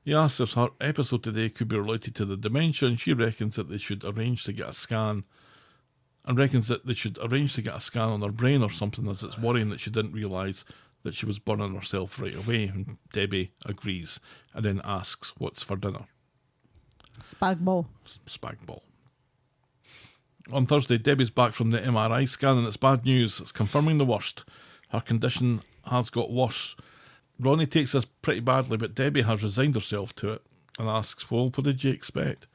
He asks if her episode today could be related to the dementia, and she reckons that they should arrange to get a scan. And reckons that they should arrange to get a scan on her brain or something, as it's worrying that she didn't realise that she was burning herself right away. And Debbie agrees, and then asks what's for dinner. Spag bowl. Spag bol. On Thursday, Debbie's back from the MRI scan, and it's bad news. It's confirming the worst. Her condition has got worse. Ronnie takes this pretty badly, but Debbie has resigned herself to it and asks, well, what did you expect?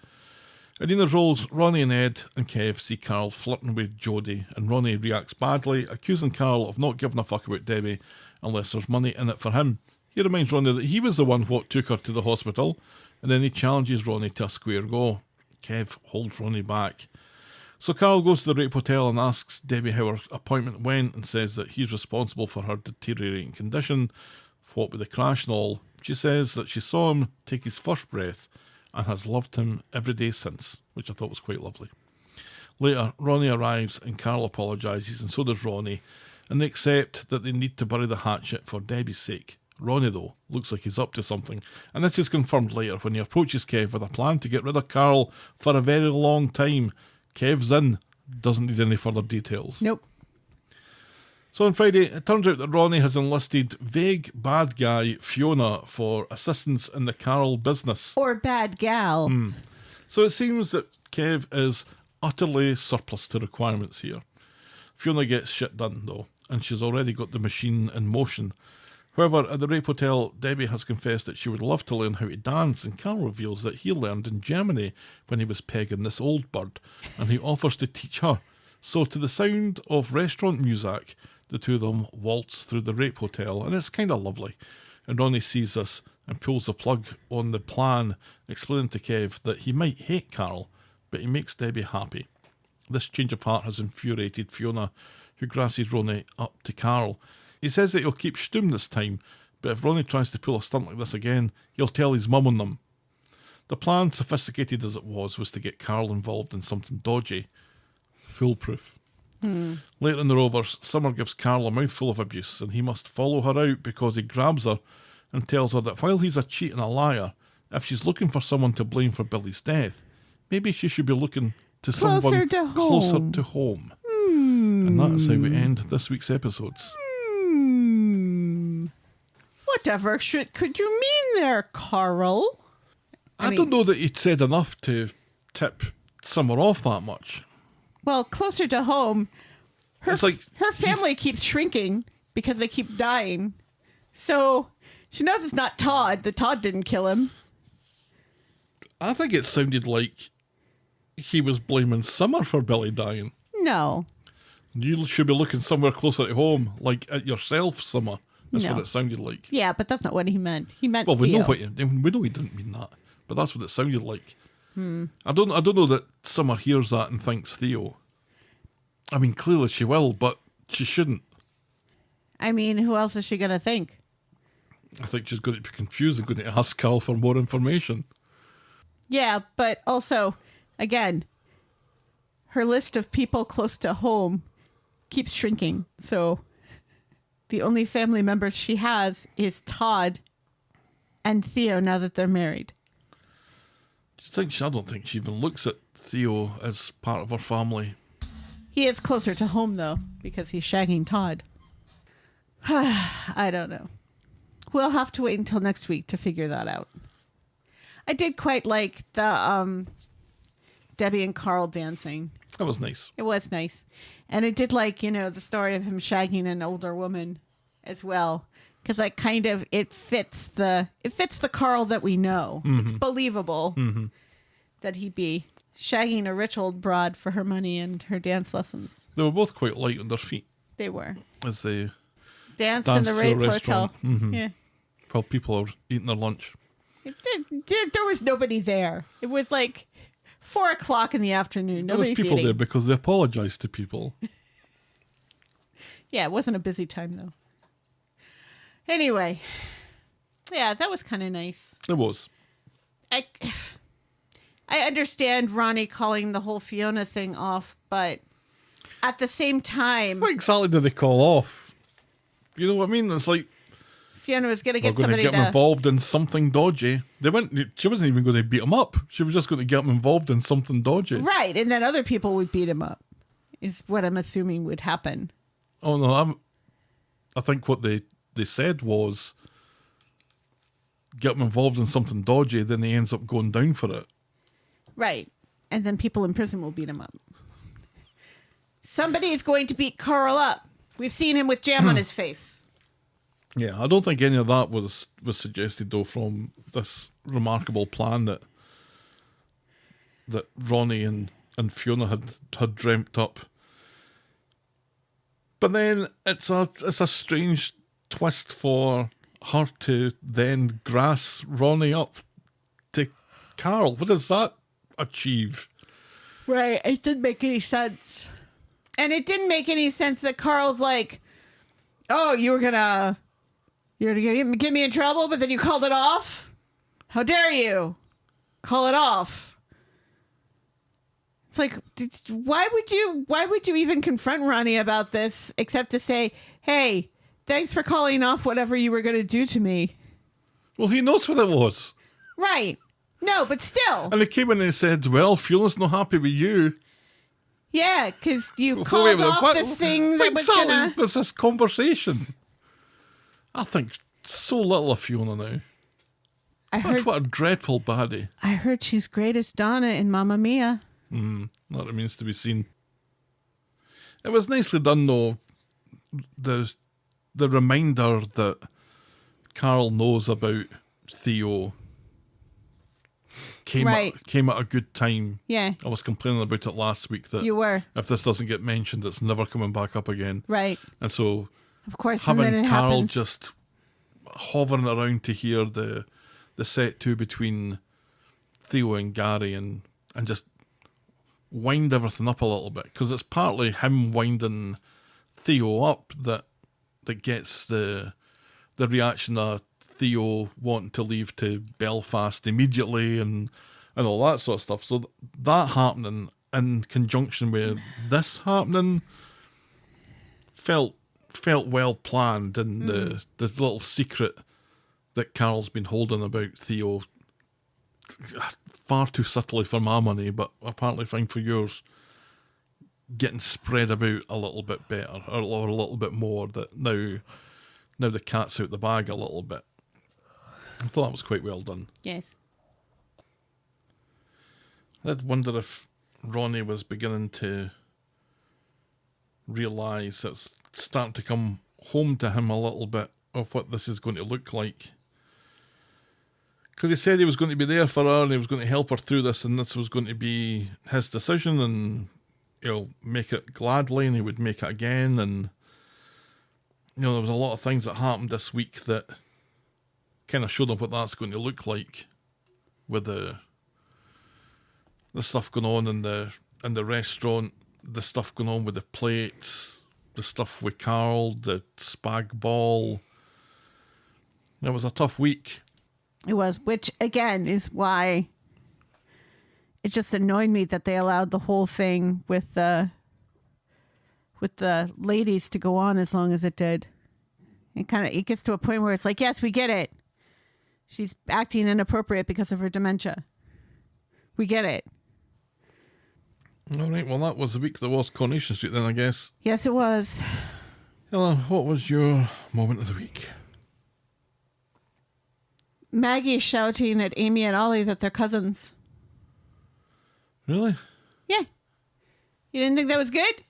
In Nina's roles, Ronnie and Ed and Kev see Carl flirting with Jodie, and Ronnie reacts badly, accusing Carl of not giving a fuck about Debbie unless there's money in it for him. He reminds Ronnie that he was the one what took her to the hospital, and then he challenges Ronnie to a square go. Kev holds Ronnie back. So Carl goes to the rape hotel and asks Debbie how her appointment went and says that he's responsible for her deteriorating condition, what with the crash and all. She says that she saw him take his first breath and has loved him every day since, which I thought was quite lovely. Later, Ronnie arrives and Carl apologises, and so does Ronnie, and they accept that they need to bury the hatchet for Debbie's sake. Ronnie, though, looks like he's up to something, and this is confirmed later when he approaches Kev with a plan to get rid of Carl for a very long time. Kev's in, doesn't need any further details. Nope. So on Friday, it turns out that Ronnie has enlisted vague bad guy Fiona for assistance in the Carl business. Or bad gal. So it seems that Kev is utterly surplus to requirements here. Fiona gets shit done, though, and she's already got the machine in motion. However, at the rape hotel, Debbie has confessed that she would love to learn how to dance, and Carl reveals that he learned in Germany when he was pegging this old bird, and he offers to teach her. So to the sound of restaurant music, the two of them waltz through the rape hotel, and it's kind of lovely. And Ronnie sees this and pulls the plug on the plan, explaining to Kev that he might hate Carl, but he makes Debbie happy. This change of heart has infuriated Fiona, who grasses Ronnie up to Carl. He says that he'll keep Stoom this time, but if Ronnie tries to pull a stunt like this again, he'll tell his mum on them. The plan, sophisticated as it was to get Carl involved in something dodgy. Foolproof. Later in the Rovers, Summer gives Carl a mouthful of abuse, and he must follow her out because he grabs her and tells her that while he's a cheat and a liar, if she's looking for someone to blame for Billy's death, maybe she should be looking to someone closer to home. And that is how we end this week's episodes. Whatever could you mean there, Carl? I don't know that he'd said enough to tip Summer off that much. Well, closer to home, It's like her family keeps shrinking because they keep dying. So she knows it's not Todd. The Todd didn't kill him. I think it sounded like he was blaming Summer for Billy dying. No. You should be looking somewhere closer to home, like at yourself, Summer. That's No. what it sounded like. Yeah, but that's not what he meant. He meant Well, we Theo. know he didn't mean that, but that's what it sounded like. I don't know that Summer hears that and thinks Theo. I mean, clearly she will, but she shouldn't. I mean, who else is she going to think? I think she's going to be confused and going to ask Carl for more information. Yeah, but also, again, her list of people close to home keeps shrinking. So the only family members she has is Todd and Theo now that they're married. I don't think she even looks at Theo as part of her family. He is closer to home, though, because he's shagging Todd. I don't know. We'll have to wait until next week to figure that out. I did quite like the Debbie and Carl dancing. That was nice. It was nice. And it did like, the story of him shagging an older woman as well. Because like kind of it fits the Carl that we know. It's believable that he'd be shagging a rich old broad for her money and her dance lessons. They were both quite light on their feet They were. as they Danced in danced the to a rape restaurant. hotel. Yeah. While people are eating their lunch. There was nobody there. It was like 4:00 in the afternoon. There was Nobody's people eating. there because they apologised to people. Yeah, it wasn't a busy time though. Anyway, yeah, that was kind of nice. It was. I understand Ronnie calling the whole Fiona thing off, but at the same time, What exactly did they call off? You know what I mean? It's like, Fiona was going to we're get going to somebody get him involved in something dodgy. She wasn't even going to beat him up. She was just going to get him involved in something dodgy. Right, and then other people would beat him up, is what I'm assuming would happen. Oh, no, I think what they said was get him involved in something dodgy, then he ends up going down for it. Right, and then people in prison will beat him up. Somebody is going to beat Carl up. We've seen him with jam on his face. Yeah, I don't think any of that was suggested, though, from this remarkable plan that Ronnie and Fiona had dreamt up. But then it's a strange twist for her to then grass Ronnie up to Carl. What is that achieve. Right. It didn't make any sense. And it didn't make any sense that Carl's like, oh, you're gonna get me in trouble, but then you called it off? How dare you call it off? It's like, why would you even confront Ronnie about this except to say, hey, thanks for calling off whatever you were going to do to me? Well, he knows what it was. Right. No, but still. And he came in and said, well, Fiona not happy with you. Yeah, because you Wait, called wait, off this thing that was exactly gonna... was this conversation? I think so little of Fiona now. What a dreadful baddie. I heard she's great as Donna in Mamma Mia. That remains to be seen. It was nicely done, though. The reminder that Carl knows about Theo came at a good time. Yeah. I was complaining about it last week that You were. if this doesn't get mentioned, it's never coming back up again. Right. And so Of course, and then having it Carl happens. just hovering around to hear the set two between Theo and Gary and just wind everything up a little bit, because it's partly him winding Theo up that gets the reaction of Theo wanting to leave to Belfast immediately and all that sort of stuff. So that happening in conjunction with this happening felt well planned, and the little secret that Carl's been holding about Theo, far too subtly for my money, but apparently fine for yours, getting spread about a little bit better, or a little bit more, that now the cat's out the bag a little bit. I thought that was quite well done. Yes. I did wonder if Ronnie was beginning to realise that it's starting to come home to him a little bit of what this is going to look like. Because he said he was going to be there for her and he was going to help her through this, and this was going to be his decision, and he'll make it gladly and he would make it again. And there was a lot of things that happened this week that kind of showed him what that's going to look like, with the stuff going on in the restaurant, the stuff going on with the plates, the stuff with Carl, the spag ball. It was a tough week. It was, which again is why it just annoyed me that they allowed the whole thing with the ladies to go on as long as it did. It gets to a point where it's like, yes, we get it. She's acting inappropriate because of her dementia. We get it. All right, well, that was the week that was Coronation Street then, I guess. Yes, it was. Ella, what was your moment of the week? Maggie shouting at Amy and Ollie that they're cousins. Really? Yeah. You didn't think that was good?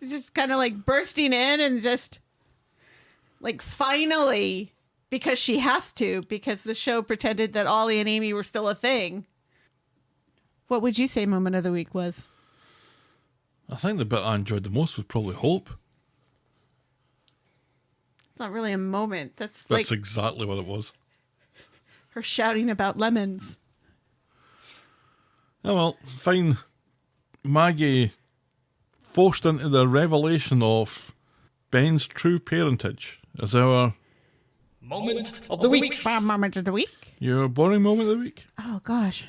It's just kind of like bursting in and just like finally, because she has to, because the show pretended that Ollie and Amy were still a thing. What would you say moment of the week was? I think the bit I enjoyed the most was probably Hope. It's not really a moment. That's That's like exactly what it was. her shouting about lemons. Oh, well, fine. Maggie forced into the revelation of Ben's true parentage as our Moment of the week. Moment of the week? your boring moment of the week. Oh, gosh.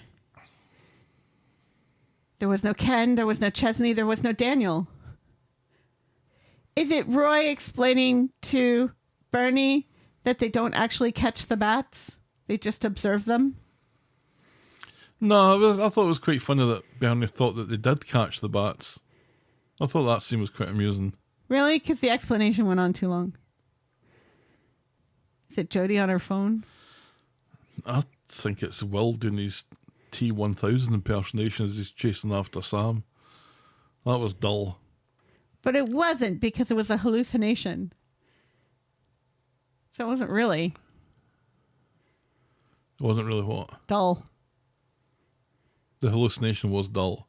There was no Ken, there was no Chesney, there was no Daniel. Is it Roy explaining to Bernie that they don't actually catch the bats? They just observe them? No, I thought it was quite funny that Bernie thought that they did catch the bats. I thought that scene was quite amusing. Really? Because the explanation went on too long. Is it Jodie on her phone? I think it's Will doing his T-1000 impersonation as he's chasing after Sam. That was dull. But it wasn't, because it was a hallucination. So it wasn't really It wasn't really what? dull. The hallucination was dull.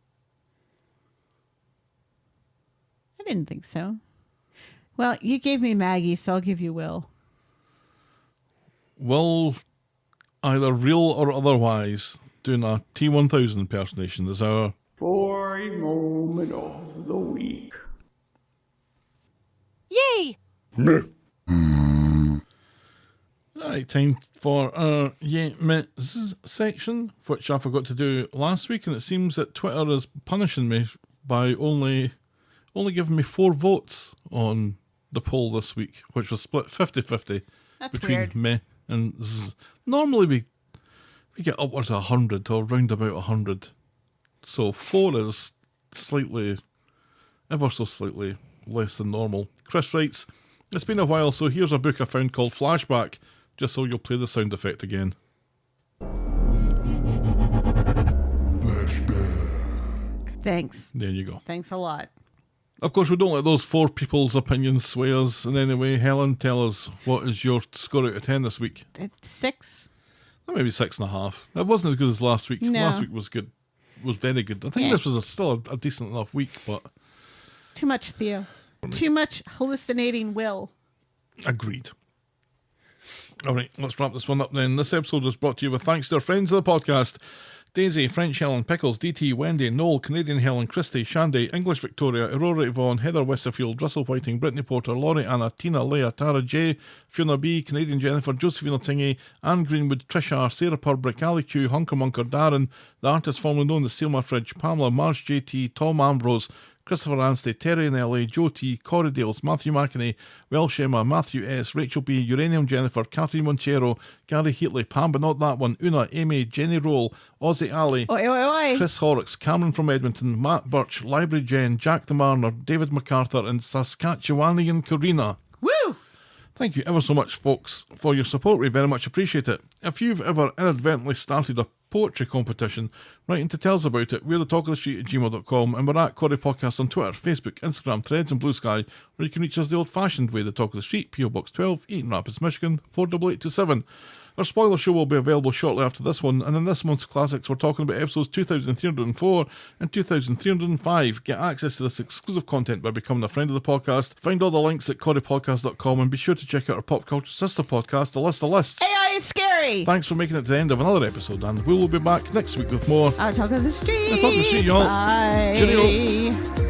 I didn't think so. Well, you gave me Maggie, so I'll give you Will. Will, either real or otherwise, doing a T1000 impersonation is our Boring moment of the week. Yay! Alright, time for our Yeah Mitts section, which I forgot to do last week, and it seems that Twitter is punishing me by only giving me 4 votes on the poll this week, which was split 50-50 That's between weird. me and Z. Normally we get upwards of 100 or round about 100. So 4 is ever so slightly less than normal. Chris writes, it's been a while, so here's a book I found called Flashback, just so you'll play the sound effect again. Thanks. There you go. Thanks a lot. Of course, we don't let those 4 people's opinions sway us in any way. Helen, tell us, what is your score out of 10 this week? It's 6. Maybe 6.5. It wasn't as good as last week. No. Last week was good. Was very good. I think Yeah. this was still a decent enough week, but Too much Theo. Too much hallucinating will. agreed. All right, let's wrap this one up then. This episode was brought to you with thanks to our friends of the podcast. Daisy, French Helen, Pickles, DT, Wendy, Noel, Canadian Helen, Christy, Shandy, English Victoria, Aurora Yvonne, Heather Westerfield, Russell Whiting, Brittany Porter, Laurie Anna, Tina, Leah, Tara J, Fiona B, Canadian Jennifer, Josephina Tingy, Anne Greenwood, Trisha, Sarah Purbrick, Ali Q, Hunker Munker, Darren, the artist formerly known as Seal My Fridge, Pamela, Marge JT, Tom Ambrose, Christopher Anstey, Terry in LA, Joe T, Corey Dales, Matthew McInerney, Welsh Emma, Matthew S, Rachel B, Uranium Jennifer, Catherine Monchero, Gary Heatley, Pam but not that one, Una, Amy, Jenny Roll, Ozzy Alley, Oi, oi, oi. Chris Horrocks, Cameron from Edmonton, Matt Birch, Library Jen, Jack DeMarner, David MacArthur, and Saskatchewanian Karina. Woo! Thank you ever so much, folks, for your support. We very much appreciate it. If you've ever inadvertently started a poetry competition, write in to tell us about it. We're the talk of the street at gmail.com, and we're at Corrie Podcast on Twitter, Facebook, Instagram, Threads, and Blue Sky, where you can reach us the old-fashioned way, the talk of the street, PO Box 12, Eaton Rapids, Michigan, 48827. Our spoiler show will be available shortly after this one, and in this month's classics, we're talking about episodes 2304 and 2305. Get access to this exclusive content by becoming a friend of the podcast. Find all the links at corriepodcast.com, and be sure to check out our pop culture sister podcast, The List of Lists. AI is scary. Thanks for making it to the end of another episode, and we will be back next week with more. I'll talk of the street. I'll talk of the street, y'all. Bye. Cheerio.